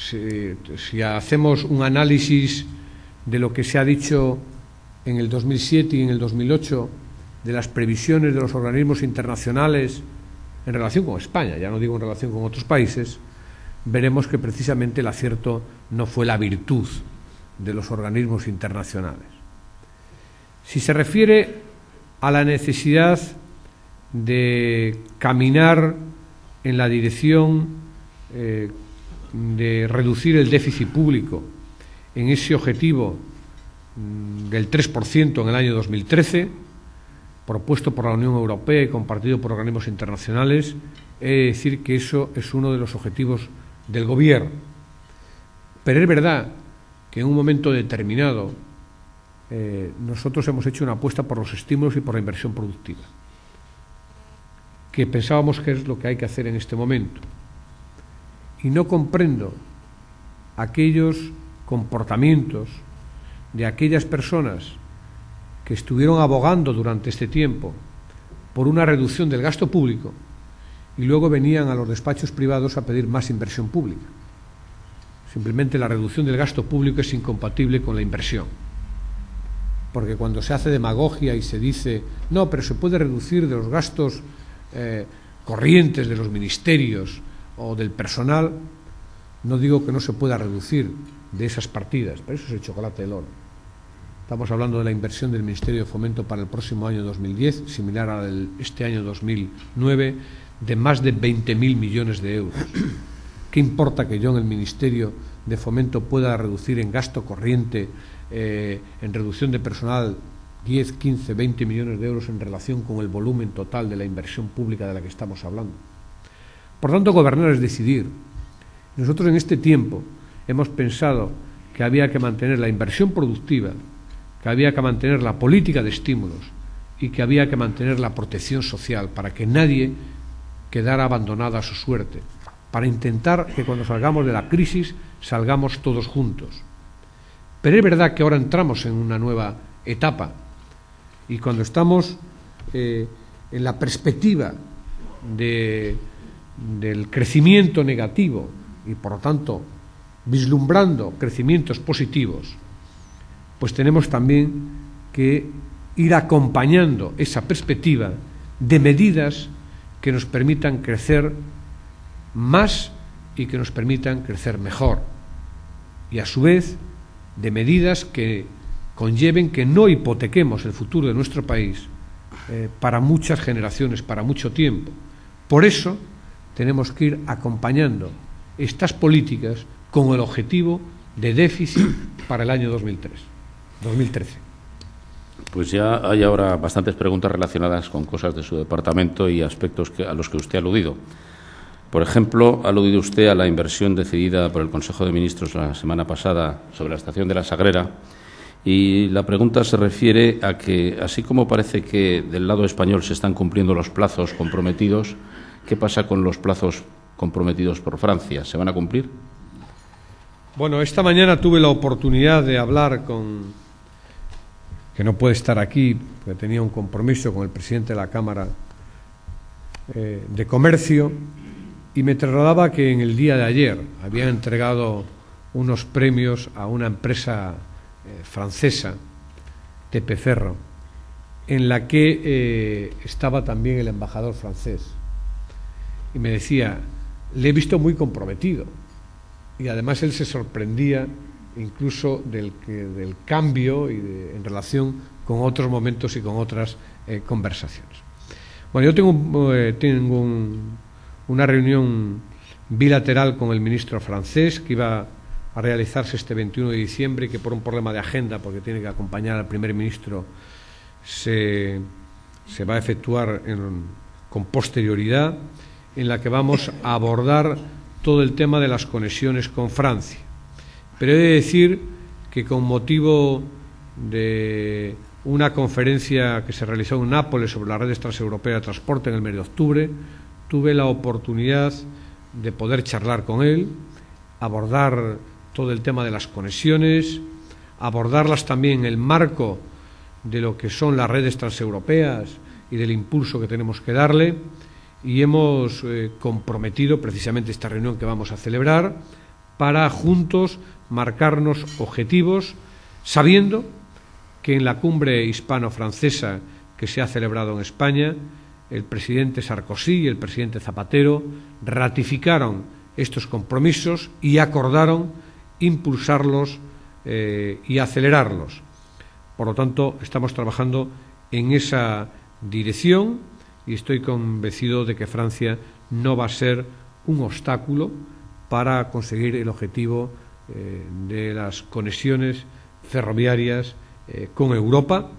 decir, si hacemos un análisis de lo que se ha dicho en el 2007 y en el 2008 de las previsiones de los organismos internacionales en relación con España, ya no digo en relación con otros países, veremos que precisamente el acierto no fue la virtud de los organismos internacionales. Si se refiere a la necesidad de caminar en la dirección de reducir el déficit público en ese objetivo del 3% en el año 2013, propuesto por la Unión Europea y compartido por organismos internacionales, he de decir que eso es uno de los objetivos del Gobierno. Pero es verdad que en un momento determinado nosotros hemos hecho una apuesta por los estímulos y por la inversión productiva, que pensábamos que es lo que hay que hacer en este momento. Y no comprendo aquellos comportamientos de aquellas personas que estuvieron abogando durante este tiempo por una reducción del gasto público y luego venían a los despachos privados a pedir más inversión pública. Simplemente la reducción del gasto público es incompatible con la inversión. Porque cuando se hace demagogia y se dice, no, pero se puede reducir de los gastos corrientes de los ministerios o del personal, no digo que no se pueda reducir de esas partidas, pero eso es el chocolate del oro. Estamos hablando de la inversión del Ministerio de Fomento para el próximo año 2010, similar a este año 2009, de más de 20.000 millones de euros. ¿Qué importa que yo en el Ministerio de Fomento pueda reducir en gasto corriente, en reducción de personal, 10, 15, 20 millones de euros en relación con el volumen total de la inversión pública de la que estamos hablando? Por tanto, gobernar es decidir. Nosotros en este tiempo hemos pensado que había que mantener la inversión productiva, que había que mantener la política de estímulos y que había que mantener la protección social para que nadie quedara abandonado a su suerte, para intentar que cuando salgamos de la crisis salgamos todos juntos. Pero es verdad que ahora entramos en una nueva etapa y cuando estamos en la perspectiva del crecimiento negativo y por lo tanto vislumbrando crecimientos positivos, pues tenemos también que ir acompañando esa perspectiva de medidas que nos permitan crecer más y que nos permitan crecer mejor, y a su vez de medidas que conlleven que no hipotequemos el futuro de nuestro país para muchas generaciones, para mucho tiempo. Por eso tenemos que ir acompañando estas políticas con el objetivo de déficit para el año 2013. Pues ya hay ahora bastantes preguntas relacionadas con cosas de su departamento y aspectos a los que usted ha aludido. Por ejemplo, ha aludido usted a la inversión decidida por el Consejo de Ministros la semana pasada sobre la estación de La Sagrera, y la pregunta se refiere a que, así como parece que del lado español se están cumpliendo los plazos comprometidos, ¿qué pasa con los plazos comprometidos por Francia? ¿Se van a cumplir? Bueno, esta mañana tuve la oportunidad de hablar con, que no puede estar aquí, porque tenía un compromiso con el presidente de la Cámara de Comercio, y me trasladaba que en el día de ayer habían entregado unos premios a una empresa francesa, TP Ferro, en la que estaba también el embajador francés. Y me decía, le he visto muy comprometido. Y además él se sorprendía incluso del cambio y en relación con otros momentos y con otras conversaciones. Bueno, yo tengo una reunión bilateral con el ministro francés que iba a realizarse este 21 de diciembre y que por un problema de agenda, porque tiene que acompañar al primer ministro, se va a efectuar con posterioridad, en la que vamos a abordar todo el tema de las conexiones con Francia. Pero he de decir que con motivo de una conferencia que se realizó en Nápoles sobre las redes transeuropeas de transporte en el mes de octubre, tuve la oportunidad de poder charlar con él, abordar todo el tema de las conexiones, abordarlas también en el marco de lo que son las redes transeuropeas y del impulso que tenemos que darle, y hemos comprometido precisamente esta reunión que vamos a celebrar para juntos marcarnos objetivos, sabiendo que en la cumbre hispano-francesa que se ha celebrado en España, el presidente Sarkozy y el presidente Zapatero ratificaron estos compromisos y acordaron impulsarlos y acelerarlos. Por lo tanto, estamos trabajando en esa dirección y estoy convencido de que Francia no va a ser un obstáculo para conseguir el objetivo de las conexiones ferroviarias con Europa,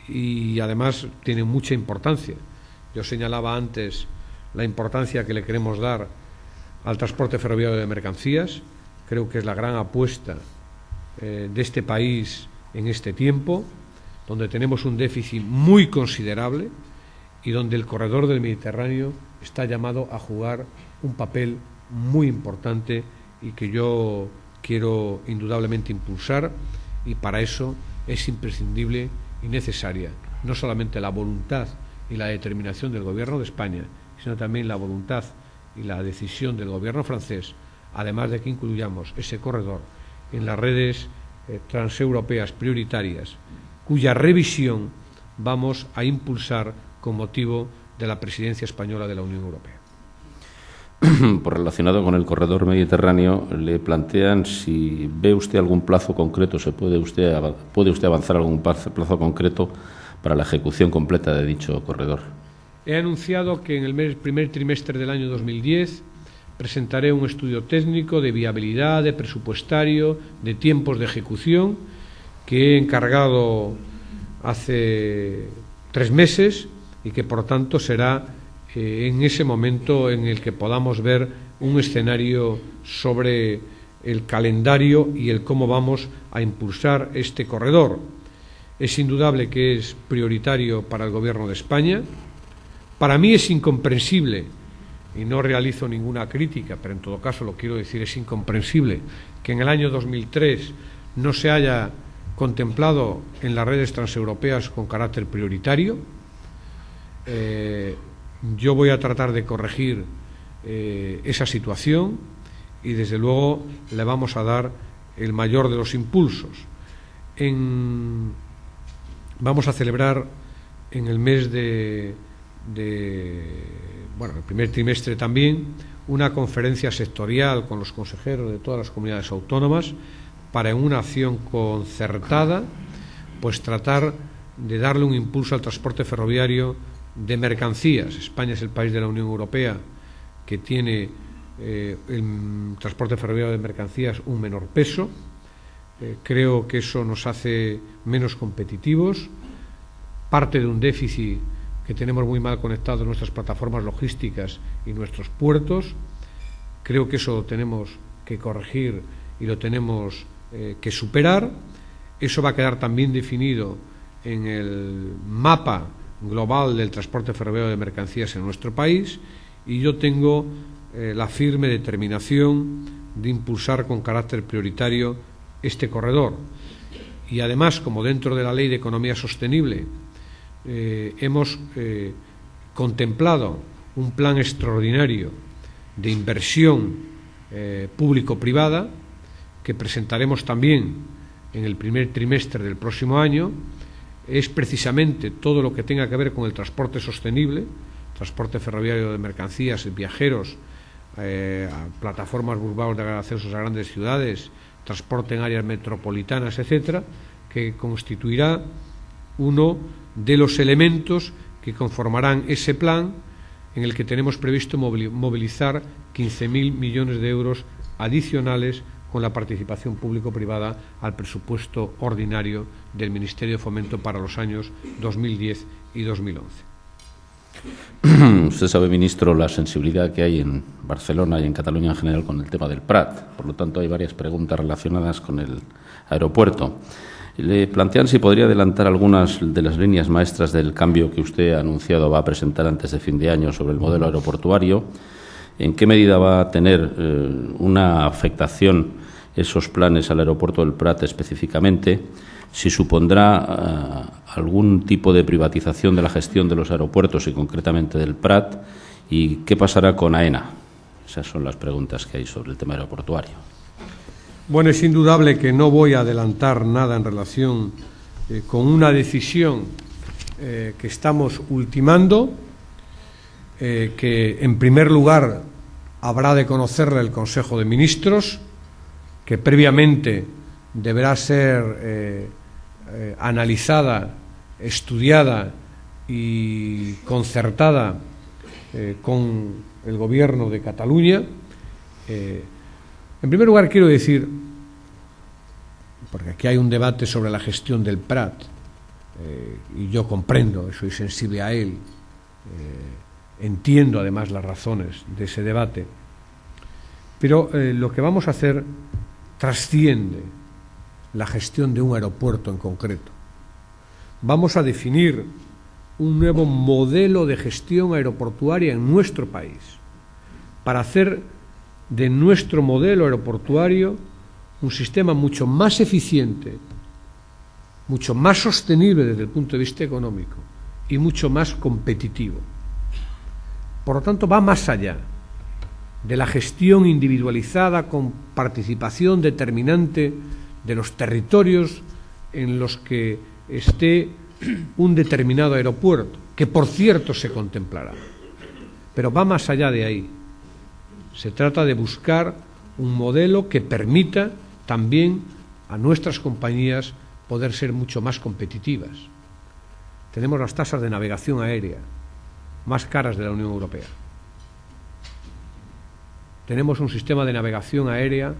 y además tiene mucha importancia. Yo señalaba antes la importancia que le queremos dar al transporte ferroviario de mercancías. Creo que es la gran apuesta de este país en este tiempo, donde tenemos un déficit muy considerable y donde el corredor del Mediterráneo está llamado a jugar un papel muy importante y que yo quiero indudablemente impulsar, y para eso es imprescindible y necesaria no solamente la voluntad y la determinación del Gobierno de España, sino también la voluntad y la decisión del Gobierno francés, además de que incluyamos ese corredor en las redes transeuropeas prioritarias, cuya revisión vamos a impulsar con motivo de la presidencia española de la Unión Europea. Por relacionado con el corredor mediterráneo, le plantean si ve usted algún plazo concreto, puede usted avanzar algún plazo concreto para la ejecución completa de dicho corredor. He anunciado que en el primer trimestre del año 2010 presentaré un estudio técnico de viabilidad, de presupuestario, de tiempos de ejecución, que he encargado hace 3 meses y que, por tanto, será en ese momento en el que podamos ver un escenario sobre el calendario y el cómo vamos a impulsar este corredor. Es indudable que es prioritario para el Gobierno de España. Para mí es incomprensible, y no realizo ninguna crítica, pero en todo caso lo quiero decir, es incomprensible que en el año 2003 no se haya contemplado en las redes transeuropeas con carácter prioritario. Yo voy a tratar de corregir esa situación y, desde luego, le vamos a dar el mayor de los impulsos. Vamos a celebrar en el mes el primer trimestre también, una conferencia sectorial con los consejeros de todas las comunidades autónomas para, en una acción concertada, pues tratar de darle un impulso al transporte ferroviario de mercancías. España es el país de la Unión Europea que tiene el transporte ferroviario de mercancías un menor peso. Creo que eso nos hace menos competitivos, parte de un déficit que tenemos muy mal conectados nuestras plataformas logísticas y nuestros puertos. Creo que eso lo tenemos que corregir y lo tenemos que superar. Eso va a quedar también definido en el mapa global del transporte ferroviario de mercancías en nuestro país, y yo tengo la firme determinación de impulsar con carácter prioritario este corredor. Y además, como dentro de la Ley de Economía Sostenible hemos contemplado un plan extraordinario de inversión público-privada que presentaremos también en el primer trimestre del próximo año, es precisamente todo lo que tenga que ver con el transporte sostenible, transporte ferroviario de mercancías, viajeros, plataformas urbanas de accesos a grandes ciudades, transporte en áreas metropolitanas, etcétera, que constituirá uno de los elementos que conformarán ese plan, en el que tenemos previsto movilizar 15.000 millones de euros adicionales con la participación público-privada al presupuesto ordinario del Ministerio de Fomento para los años 2010 y 2011. Usted sabe, ministro, la sensibilidad que hay en Barcelona y en Cataluña en general con el tema del Prat. Por lo tanto, hay varias preguntas relacionadas con el aeropuerto. Le plantean si podría adelantar algunas de las líneas maestras del cambio que usted ha anunciado va a presentar antes de fin de año sobre el modelo aeroportuario. ¿En qué medida va a tener una afectación esos planes al aeropuerto del Prat específicamente? Si supondrá algún tipo de privatización de la gestión de los aeropuertos y concretamente del Prat, y qué pasará con AENA. Esas son las preguntas que hay sobre el tema aeroportuario. Bueno, es indudable que no voy a adelantar nada en relación con una decisión que estamos ultimando, que en primer lugar habrá de conocerla el Consejo de Ministros, que previamente deberá ser analizada, estudiada y concertada con el Gobierno de Cataluña. En primer lugar, quiero decir, porque aquí hay un debate sobre la gestión del Prat, y yo comprendo, soy sensible a él, entiendo además las razones de ese debate, pero lo que vamos a hacer trasciende la gestión de un aeropuerto en concreto. Vamos a definir un nuevo modelo de gestión aeroportuaria en nuestro país, para hacer de nuestro modelo aeroportuario un sistema mucho más eficiente, mucho más sostenible desde el punto de vista económico y mucho más competitivo. Por lo tanto, va más allá de la gestión individualizada con participación determinante de los territorios en los que esté un determinado aeropuerto, que por cierto se contemplará. Pero va más allá de ahí. Se trata de buscar un modelo que permita también a nuestras compañías poder ser mucho más competitivas. Tenemos las tasas de navegación aérea más caras de la Unión Europea. Tenemos un sistema de navegación aérea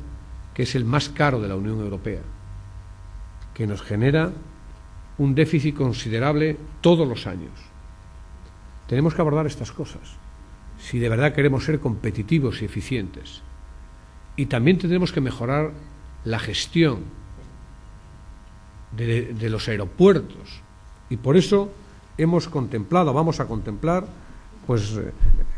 que es el más caro de la Unión Europea, que nos genera un déficit considerable todos los años. Tenemos que abordar estas cosas si de verdad queremos ser competitivos y eficientes. Y también tendremos que mejorar la gestión de los aeropuertos. Y por eso vamos a contemplar pues,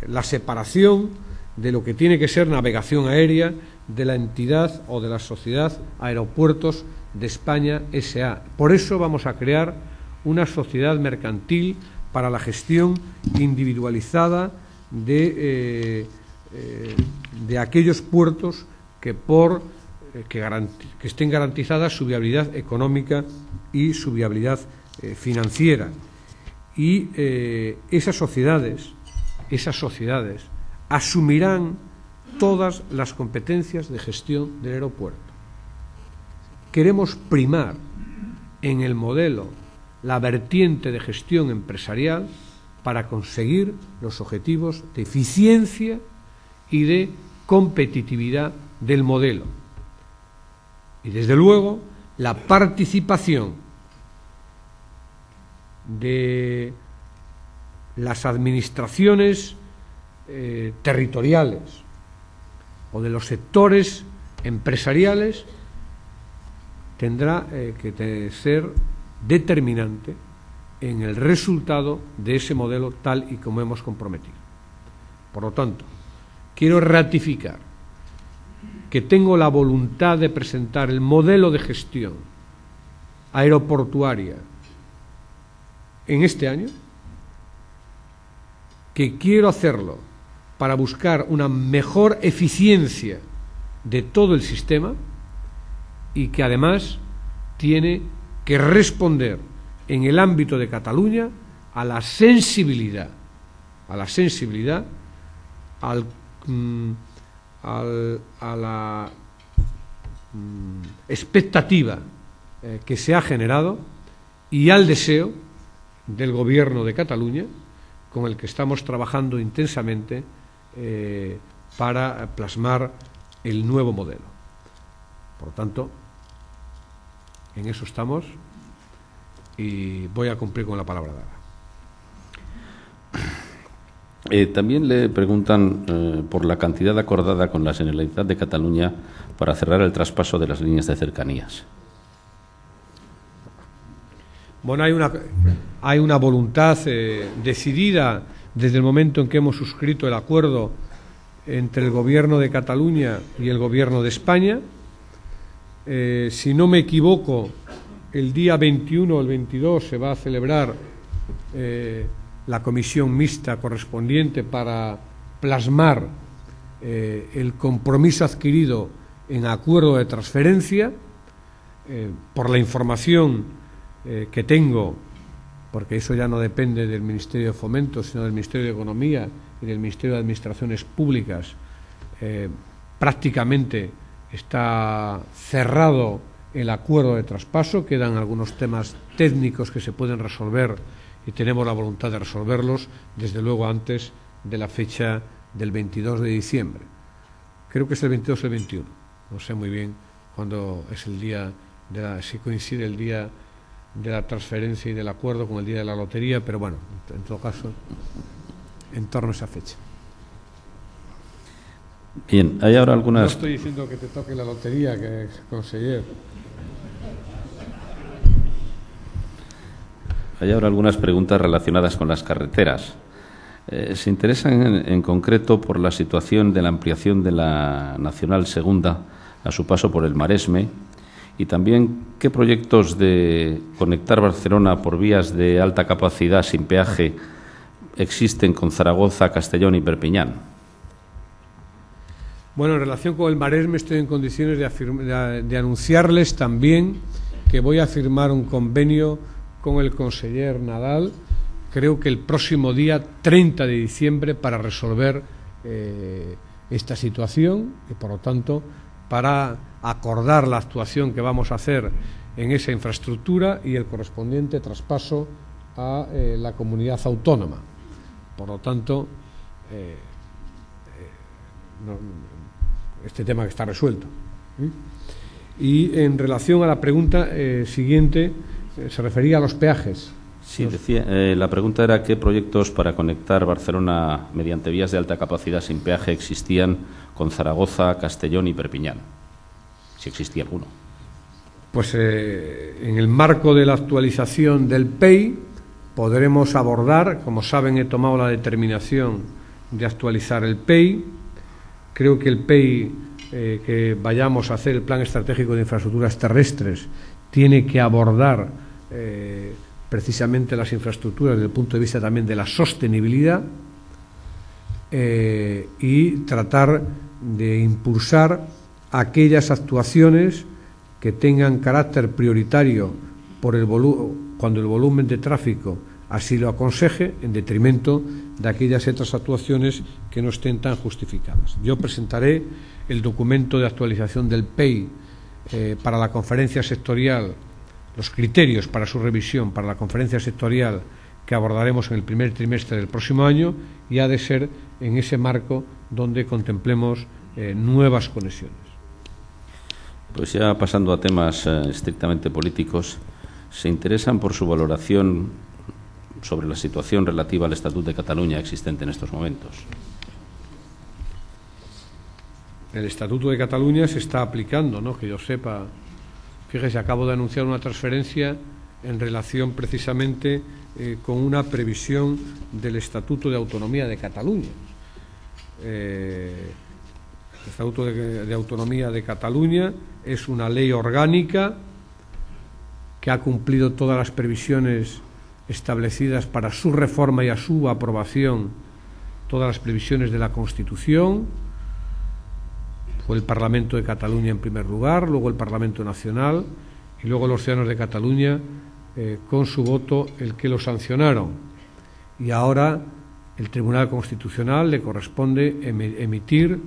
la separación de lo que tiene que ser navegación aérea de la entidad o de la sociedad Aeropuertos de España S.A. Por eso vamos a crear una sociedad mercantil para la gestión individualizada de aquellos puertos que estén garantizadas su viabilidad económica y su viabilidad financiera. Y esas sociedades asumirán todas las competencias de gestión del aeropuerto. Queremos primar en el modelo la vertiente de gestión empresarial para conseguir los objetivos de eficiencia y de competitividad del modelo. Y desde luego la participación de las administraciones territoriales o de los sectores empresariales tendrá que ser determinante en el resultado de ese modelo tal y como hemos comprometido. Por lo tanto, quiero ratificar que tengo la voluntad de presentar el modelo de gestión aeroportuaria en este año, que quiero hacerlo para buscar una mejor eficiencia de todo el sistema y que además tiene que responder en el ámbito de Cataluña a la sensibilidad, a la expectativa que se ha generado y al deseo del Gobierno de Cataluña, con el que estamos trabajando intensamente para plasmar el nuevo modelo. Por lo tanto, en eso estamos y voy a cumplir con la palabra dada. También le preguntan por la cantidad acordada con la Generalitat de Cataluña para cerrar el traspaso de las líneas de cercanías. Bueno, hay una voluntad decidida desde el momento en que hemos suscrito el acuerdo entre el Gobierno de Cataluña y el Gobierno de España. Si no me equivoco, el día 21 o el 22 se va a celebrar la comisión mixta correspondiente para plasmar el compromiso adquirido en acuerdo de transferencia. Por la información que tengo, porque eso ya no depende del Ministerio de Fomento, sino del Ministerio de Economía y del Ministerio de Administraciones Públicas, prácticamente está cerrado el acuerdo de traspaso. Quedan algunos temas técnicos que se pueden resolver y tenemos la voluntad de resolverlos, desde luego antes de la fecha del 22 de diciembre. Creo que es el 22 o el 21, no sé muy bien cuándo es el día, si coincide el día de la transferencia y del acuerdo con el día de la lotería, pero bueno, en todo caso, en torno a esa fecha. Bien, hay ahora algunas... No estoy diciendo que te toque la lotería, que conseguir. Hay ahora algunas preguntas relacionadas con las carreteras. Se interesan en concreto por la situación de la ampliación de la Nacional Segunda a su paso por el Maresme Y también, ¿qué proyectos de conectar Barcelona por vías de alta capacidad sin peaje existen con Zaragoza, Castellón y Perpiñán? Bueno, en relación con el Maresme estoy en condiciones de anunciarles también que voy a firmar un convenio con el conseller Nadal, creo que el próximo día 30 de diciembre, para resolver esta situación y, por lo tanto, para acordar la actuación que vamos a hacer en esa infraestructura y el correspondiente traspaso a la comunidad autónoma. Por lo tanto, este tema que está resuelto. Y en relación a la pregunta siguiente, se refería a los peajes. Sí, decía, la pregunta era qué proyectos para conectar Barcelona mediante vías de alta capacidad sin peaje existían con Zaragoza, Castellón y Perpiñán, si existía alguno. Pues en el marco de la actualización del PEI podremos abordar, como saben, he tomado la determinación de actualizar el PEI. Creo que el PEI que vayamos a hacer, el Plan Estratégico de Infraestructuras Terrestres, tiene que abordar precisamente las infraestructuras desde el punto de vista también de la sostenibilidad y tratar de impulsar aquellas actuaciones que tengan carácter prioritario cuando el volumen de tráfico así lo aconseje, en detrimento de aquellas otras actuaciones que no estén tan justificadas. Yo presentaré el documento de actualización del PEI para la conferencia sectorial, los criterios para su revisión para la conferencia sectorial que abordaremos en el primer trimestre del próximo año, y ha de ser en ese marco donde contemplemos nuevas conexiones. Pues ya pasando a temas estrictamente políticos, ¿se interesan por su valoración sobre la situación relativa al Estatut de Cataluña existente en estos momentos? El Estatuto de Cataluña se está aplicando, ¿no? Que yo sepa. Fíjese, acabo de anunciar una transferencia en relación precisamente con una previsión del Estatuto de Autonomía de Cataluña. El Estatuto de Autonomía de Cataluña es una ley orgánica que ha cumplido todas las previsiones establecidas para su reforma y a su aprobación, todas las previsiones de la Constitución. Fue el Parlamento de Cataluña en primer lugar, luego el Parlamento Nacional y luego los ciudadanos de Cataluña con su voto el que lo sancionaron. Y ahora el Tribunal Constitucional le corresponde emitir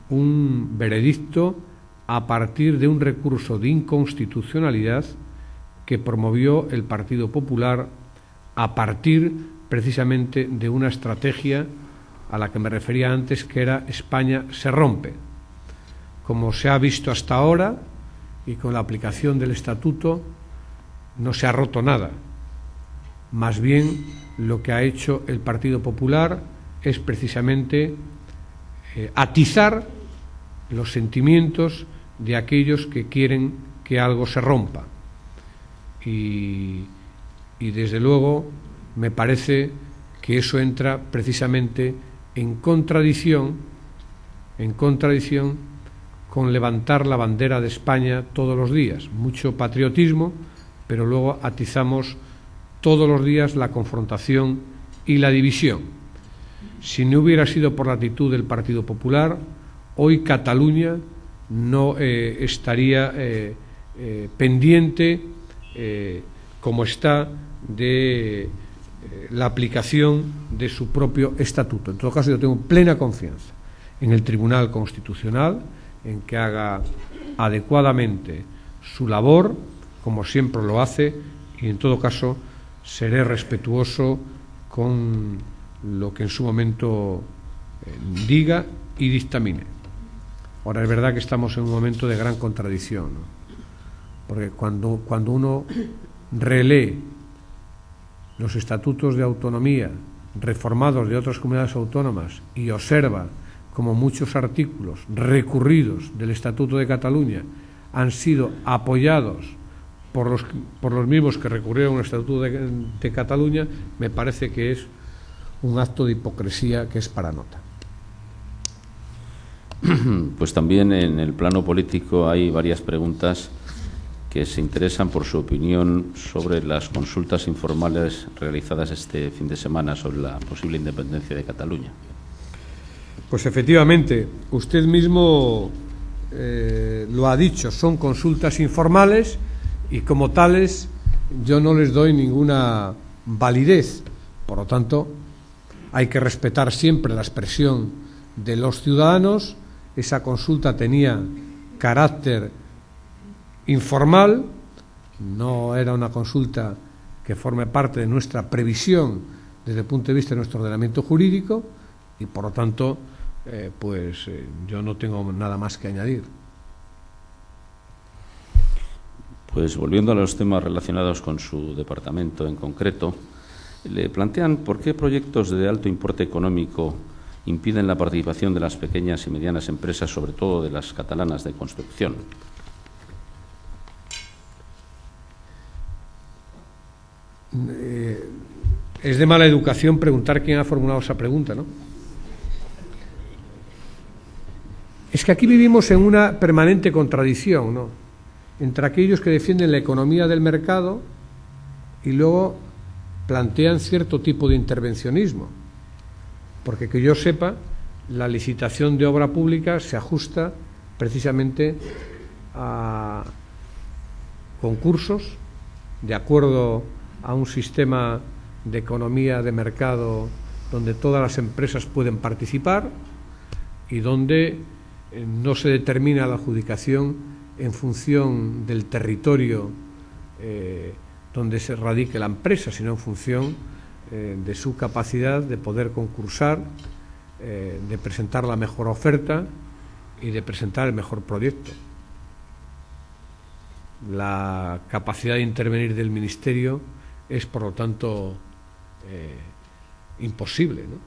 un veredicto a partir de un recurso de inconstitucionalidad que promovió el Partido Popular a partir precisamente de una estrategia a la que me refería antes, que era España se rompe. Como se ha visto hasta ahora, y con la aplicación del Estatuto, no se ha roto nada. Más bien, lo que ha hecho el Partido Popular es precisamente atizar los sentimientos de aquellos que quieren que algo se rompa. Y desde luego me parece que eso entra precisamente en contradicción con levantar la bandera de España todos los días. Mucho patriotismo, pero luego atizamos todos los días la confrontación y la división. Si no hubiera sido por la actitud del Partido Popular, hoy Cataluña no estaría pendiente, como está, de la aplicación de su propio estatuto. En todo caso, yo tengo plena confianza en el Tribunal Constitucional, en que haga adecuadamente su labor, como siempre lo hace, y en todo caso seré respetuoso con lo que en su momento diga y dictamine. Ahora, es verdad que estamos en un momento de gran contradicción, ¿no? Porque cuando uno relee los estatutos de autonomía reformados de otras comunidades autónomas y observa como muchos artículos recurridos del Estatuto de Cataluña han sido apoyados por los mismos que recurrieron al Estatuto de Cataluña, me parece que es un acto de hipocresía que es para nota. Pues también en el plano político hay varias preguntas que se interesan por su opinión sobre las consultas informales realizadas este fin de semana sobre la posible independencia de Cataluña. Pues efectivamente, usted mismo lo ha dicho, son consultas informales y como tales yo no les doy ninguna validez. Por lo tanto, hay que respetar siempre la expresión de los ciudadanos. Esa consulta tenía carácter informal, no era una consulta que forme parte de nuestra previsión desde el punto de vista de nuestro ordenamiento jurídico y, por lo tanto, yo no tengo nada más que añadir. Pues volviendo a los temas relacionados con su departamento en concreto, le plantean por qué proyectos de alto importe económico impiden la participación de las pequeñas y medianas empresas, sobre todo de las catalanas de construcción. Es de mala educación preguntar quién ha formulado esa pregunta, ¿no? Es que aquí vivimos en una permanente contradicción, ¿no?, entre aquellos que defienden la economía del mercado y luego plantean cierto tipo de intervencionismo. Porque que yo sepa, la licitación de obra pública se ajusta precisamente a concursos de acuerdo a un sistema de economía de mercado donde todas las empresas pueden participar y donde no se determina la adjudicación en función del territorio donde se radique la empresa, sino en función de su capacidad de poder concursar, de presentar la mejor oferta y de presentar el mejor proyecto. La capacidad de intervenir del Ministerio es, por lo tanto, imposible, ¿no?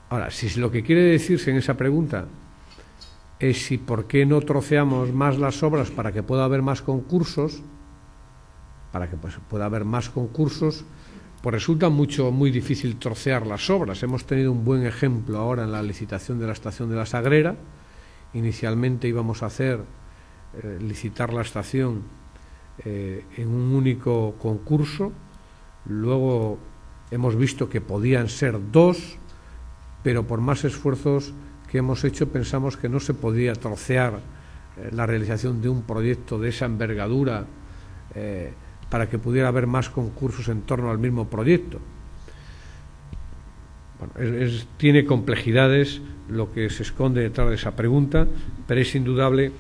Ahora, si lo que quiere decirse en esa pregunta es si por qué no troceamos más las obras para que pueda haber más concursos, pues resulta muy difícil trocear las obras. Hemos tenido un buen ejemplo ahora en la licitación de la estación de la Sagrera. Inicialmente íbamos a licitar la estación en un único concurso, luego hemos visto que podían ser dos, pero por más esfuerzos que hemos hecho pensamos que no se podía trocear la realización de un proyecto de esa envergadura para que pudiera haber más concursos en torno al mismo proyecto. Bueno, tiene complejidades lo que se esconde detrás de esa pregunta, pero es indudable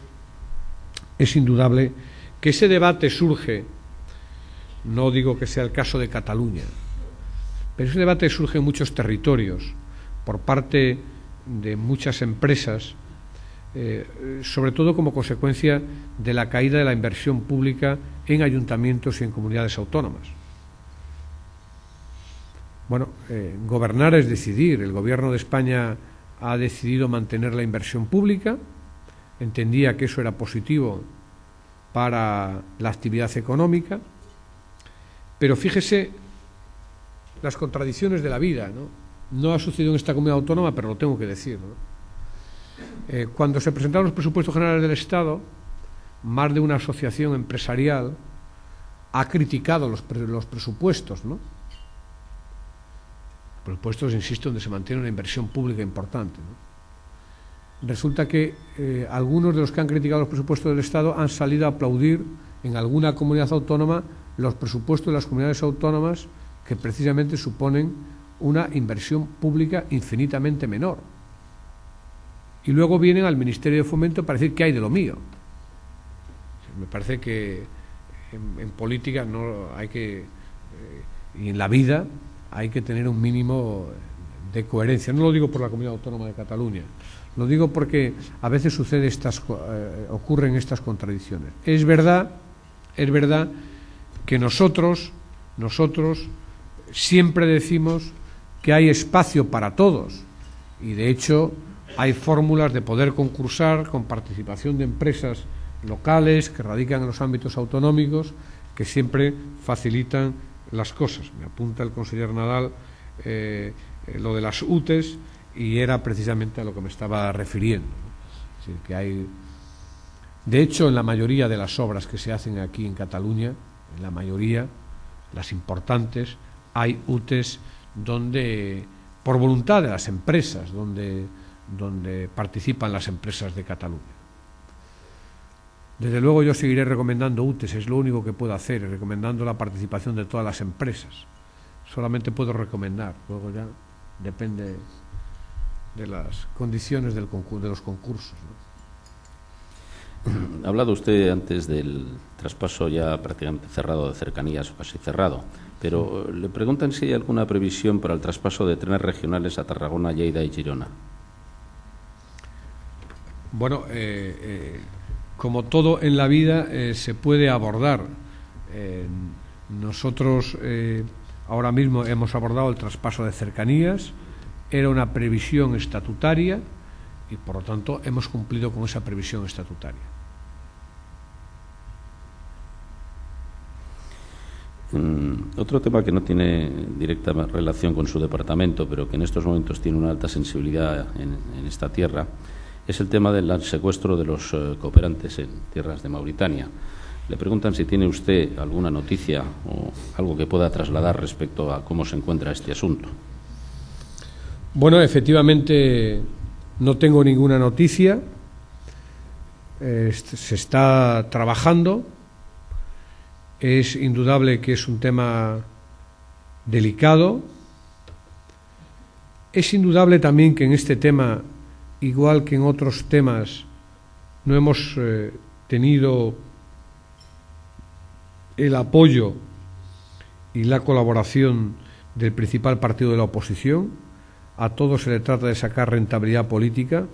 que ese debate surge, no digo que sea el caso de Cataluña, pero ese debate surge en muchos territorios por parte de muchas empresas, sobre todo como consecuencia de la caída de la inversión pública en ayuntamientos y en comunidades autónomas. Bueno, gobernar es decidir. El Gobierno de España ha decidido mantener la inversión pública, entendía que eso era positivo para la actividad económica, pero fíjese las contradicciones de la vida, ¿no? No ha sucedido en esta comunidad autónoma, pero lo tengo que decir, ¿no? Cuando se presentaron los presupuestos generales del Estado, más de una asociación empresarial ha criticado los presupuestos, ¿no? Presupuestos, insisto, donde se mantiene una inversión pública importante, ¿no? Resulta que algunos de los que han criticado los presupuestos del Estado han salido a aplaudir en alguna comunidad autónoma los presupuestos de las comunidades autónomas que precisamente suponen una inversión pública infinitamente menor. Y luego vienen al Ministerio de Fomento para decir qué hay de lo mío. Me parece que en política no hay que y en la vida hay que tener un mínimo de coherencia. No lo digo por la Comunidad Autónoma de Cataluña, lo digo porque a veces ocurren estas contradicciones. Es verdad que nosotros siempre decimos que hay espacio para todos y de hecho hay fórmulas de poder concursar con participación de empresas locales que radican en los ámbitos autonómicos que siempre facilitan las cosas. Me apunta el conseller Nadal lo de las UTEs y era precisamente a lo que me estaba refiriendo. Es decir, que hay... De hecho, en la mayoría de las obras que se hacen aquí en Cataluña, en la mayoría, las importantes, hay UTEs donde, por voluntad de las empresas, donde participan las empresas de Cataluña. Desde luego yo seguiré recomendando UTEs, es lo único que puedo hacer, recomendando la participación de todas las empresas. Solamente puedo recomendar, luego ya depende de las condiciones de los concursos, ¿no? Ha hablado usted antes del traspaso ya prácticamente cerrado de Cercanías, o casi cerrado, pero le preguntan si hay alguna previsión para el traspaso de trenes regionales a Tarragona, Lleida y Girona. Bueno, como todo en la vida se puede abordar. Nosotros ahora mismo hemos abordado el traspaso de Cercanías, era una previsión estatutaria y por lo tanto hemos cumplido con esa previsión estatutaria. Otro tema que no tiene directa relación con su departamento, pero que en estos momentos tiene una alta sensibilidad en esta tierra, es el tema del secuestro de los cooperantes en tierras de Mauritania. Le preguntan si tiene usted alguna noticia o algo que pueda trasladar respecto a cómo se encuentra este asunto. Bueno, efectivamente no tengo ninguna noticia. Se está trabajando. Es indudable que es un tema delicado. Es indudable también que en este tema, igual que en otros temas, no hemos tenido el apoyo y la colaboración del principal partido de la oposición. A todos se le trata de sacar rentabilidad política,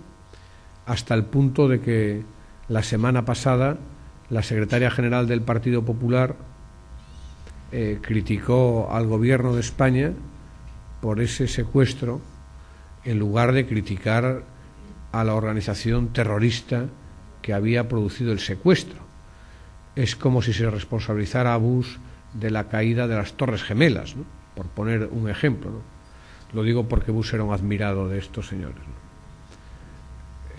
hasta el punto de que la semana pasada la secretaria general del Partido Popular criticó al gobierno de España por ese secuestro, en lugar de criticar a la organización terrorista que había producido el secuestro. Es como si se responsabilizara a Bush de la caída de las Torres Gemelas, ¿no? Por poner un ejemplo, ¿no? Lo digo porque Bush era un admirado de estos señores, ¿no?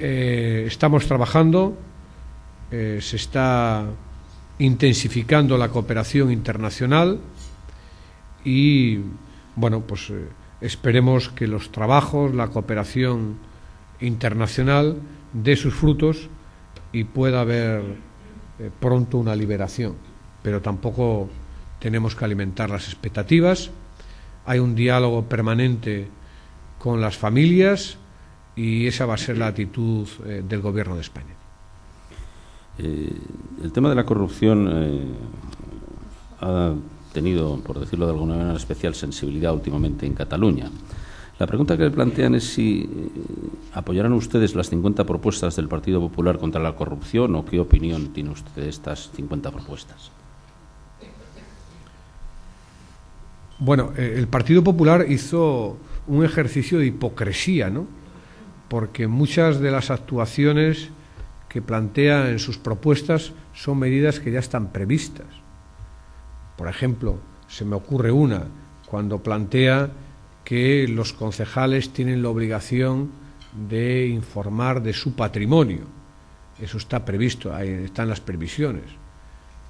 Estamos trabajando, se está intensificando la cooperación internacional y, bueno, pues esperemos que los trabajos, la cooperación internacional dé sus frutos y pueda haber pronto una liberación, pero tampoco tenemos que alimentar las expectativas. Hay un diálogo permanente con las familias y esa va a ser la actitud del Gobierno de España. El tema de la corrupción ha tenido, por decirlo de alguna manera, especial sensibilidad últimamente en Cataluña. La pregunta que le plantean es si apoyarán ustedes las 50 propuestas del Partido Popular contra la corrupción o qué opinión tiene usted de estas 50 propuestas. Bueno, el Partido Popular hizo un ejercicio de hipocresía, ¿no? Porque muchas de las actuaciones que plantea en sus propuestas son medidas que ya están previstas. Por ejemplo, se me ocurre una, cuando plantea que los concejales tienen la obligación de informar de su patrimonio. Eso está previsto, ahí están las previsiones.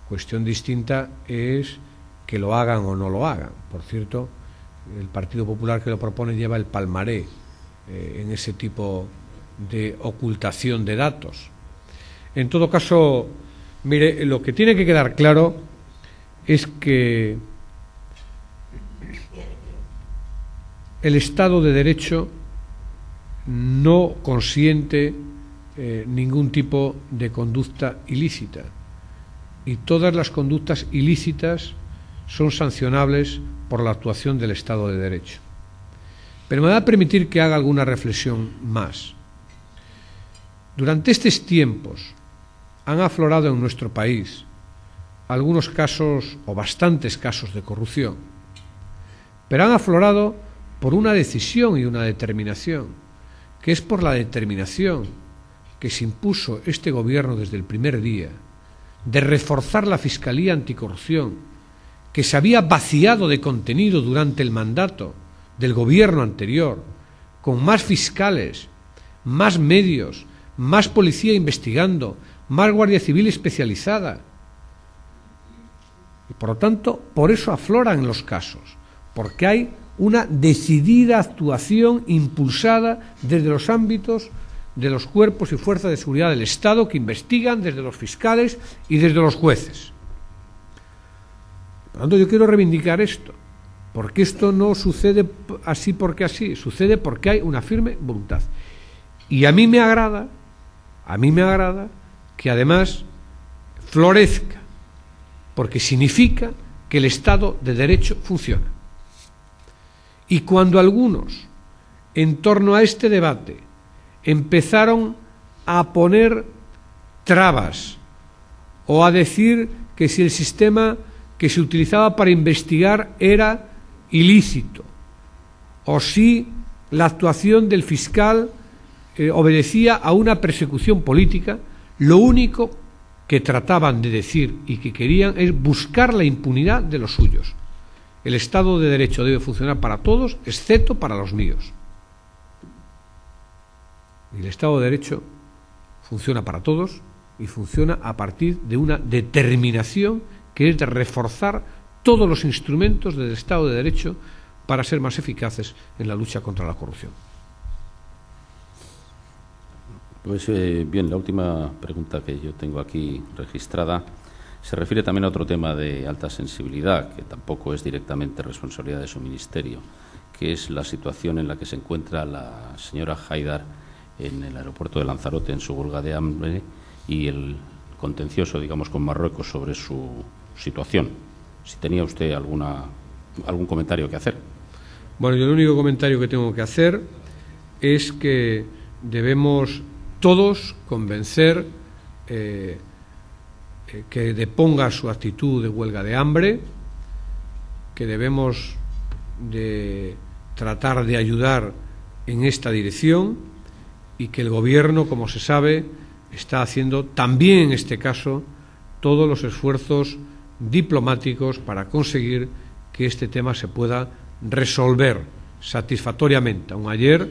Cuestión distinta es que lo hagan o no lo hagan. Por cierto, el Partido Popular que lo propone lleva el palmaré en ese tipo de ocultación de datos. En todo caso, mire, lo que tiene que quedar claro es que el Estado de Derecho no consiente ningún tipo de conducta ilícita y todas las conductas ilícitas son sancionables por la actuación del Estado de Derecho. Pero me va a permitir que haga alguna reflexión más. Durante estos tiempos han aflorado en nuestro país algunos casos o bastantes casos de corrupción, pero han aflorado por una decisión y una determinación, que es por la determinación que se impuso este gobierno desde el primer día de reforzar la Fiscalía Anticorrupción, que se había vaciado de contenido durante el mandato del gobierno anterior, con más fiscales, más medios, más policía investigando, más Guardia Civil especializada. Y por lo tanto, por eso afloran los casos, porque hay una decidida actuación impulsada desde los ámbitos de los cuerpos y fuerzas de seguridad del Estado que investigan, desde los fiscales y desde los jueces. Por lo tanto, yo quiero reivindicar esto, porque esto no sucede así porque así, sucede porque hay una firme voluntad. Y a mí me agrada que además florezca, porque significa que el Estado de Derecho funciona. Y cuando algunos, en torno a este debate, empezaron a poner trabas o a decir que si el sistema que se utilizaba para investigar era ilícito o si la actuación del fiscal obedecía a una persecución política, lo único que trataban de decir y que querían es buscar la impunidad de los suyos. El Estado de Derecho debe funcionar para todos, excepto para los míos. Y el Estado de Derecho funciona para todos y funciona a partir de una determinación que es de reforzar todos los instrumentos del Estado de Derecho para ser más eficaces en la lucha contra la corrupción. Pues bien, la última pregunta que yo tengo aquí registrada se refiere también a otro tema de alta sensibilidad, que tampoco es directamente responsabilidad de su ministerio, que es la situación en la que se encuentra la señora Haidar en el aeropuerto de Lanzarote en su huelga de hambre y el contencioso, digamos, con Marruecos sobre su situación. Si tenía usted algún comentario que hacer. Bueno, yo el único comentario que tengo que hacer es que debemos todos convencer que deponga su actitud de huelga de hambre, que debemos de tratar de ayudar en esta dirección y que el Gobierno, como se sabe, está haciendo también en este caso todos los esfuerzos diplomáticos para conseguir que este tema se pueda resolver satisfactoriamente. Aún ayer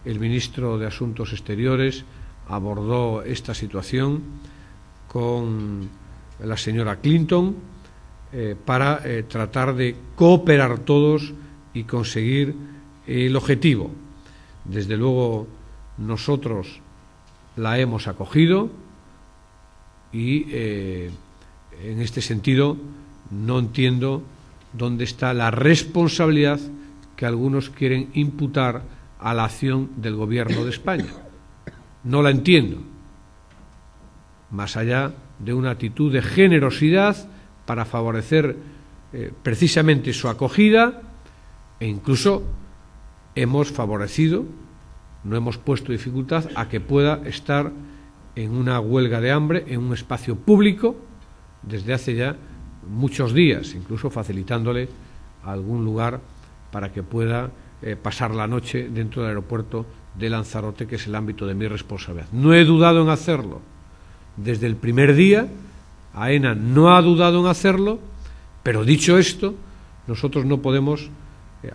el ministro de Asuntos Exteriores abordó esta situación con la señora Clinton para tratar de cooperar todos y conseguir el objetivo. Desde luego nosotros la hemos acogido y en este sentido no entiendo dónde está la responsabilidad que algunos quieren imputar a la acción del Gobierno de España. No la entiendo, más allá de una actitud de generosidad para favorecer precisamente su acogida, e incluso hemos favorecido, no hemos puesto dificultad a que pueda estar en una huelga de hambre en un espacio público desde hace ya muchos días, incluso facilitándole algún lugar para que pueda pasar la noche dentro del aeropuerto de Lanzarote, que es el ámbito de mi responsabilidad. No he dudado en hacerlo desde el primer día, AENA no ha dudado en hacerlo, pero dicho esto, nosotros no podemos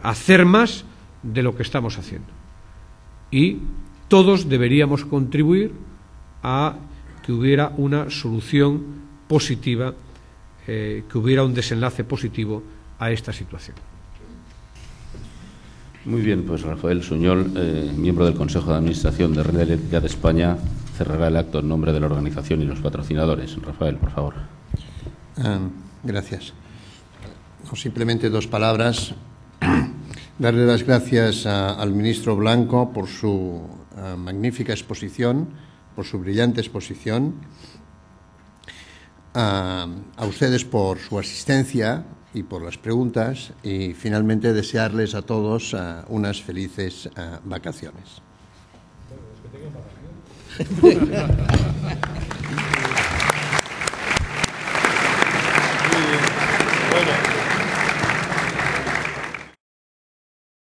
hacer más de lo que estamos haciendo. Y todos deberíamos contribuir a que hubiera una solución positiva, que hubiera un desenlace positivo a esta situación. Muy bien, pues Rafael Suñol, miembro del Consejo de Administración de Red Eléctrica de España, cerrará el acto en nombre de la organización y los patrocinadores. Rafael, por favor. Gracias. Simplemente dos palabras. Darle las gracias al ministro Blanco por su magnífica exposición, por su brillante exposición, a ustedes por su asistencia y por las preguntas, y finalmente desearles a todos unas felices vacaciones. Muy bien.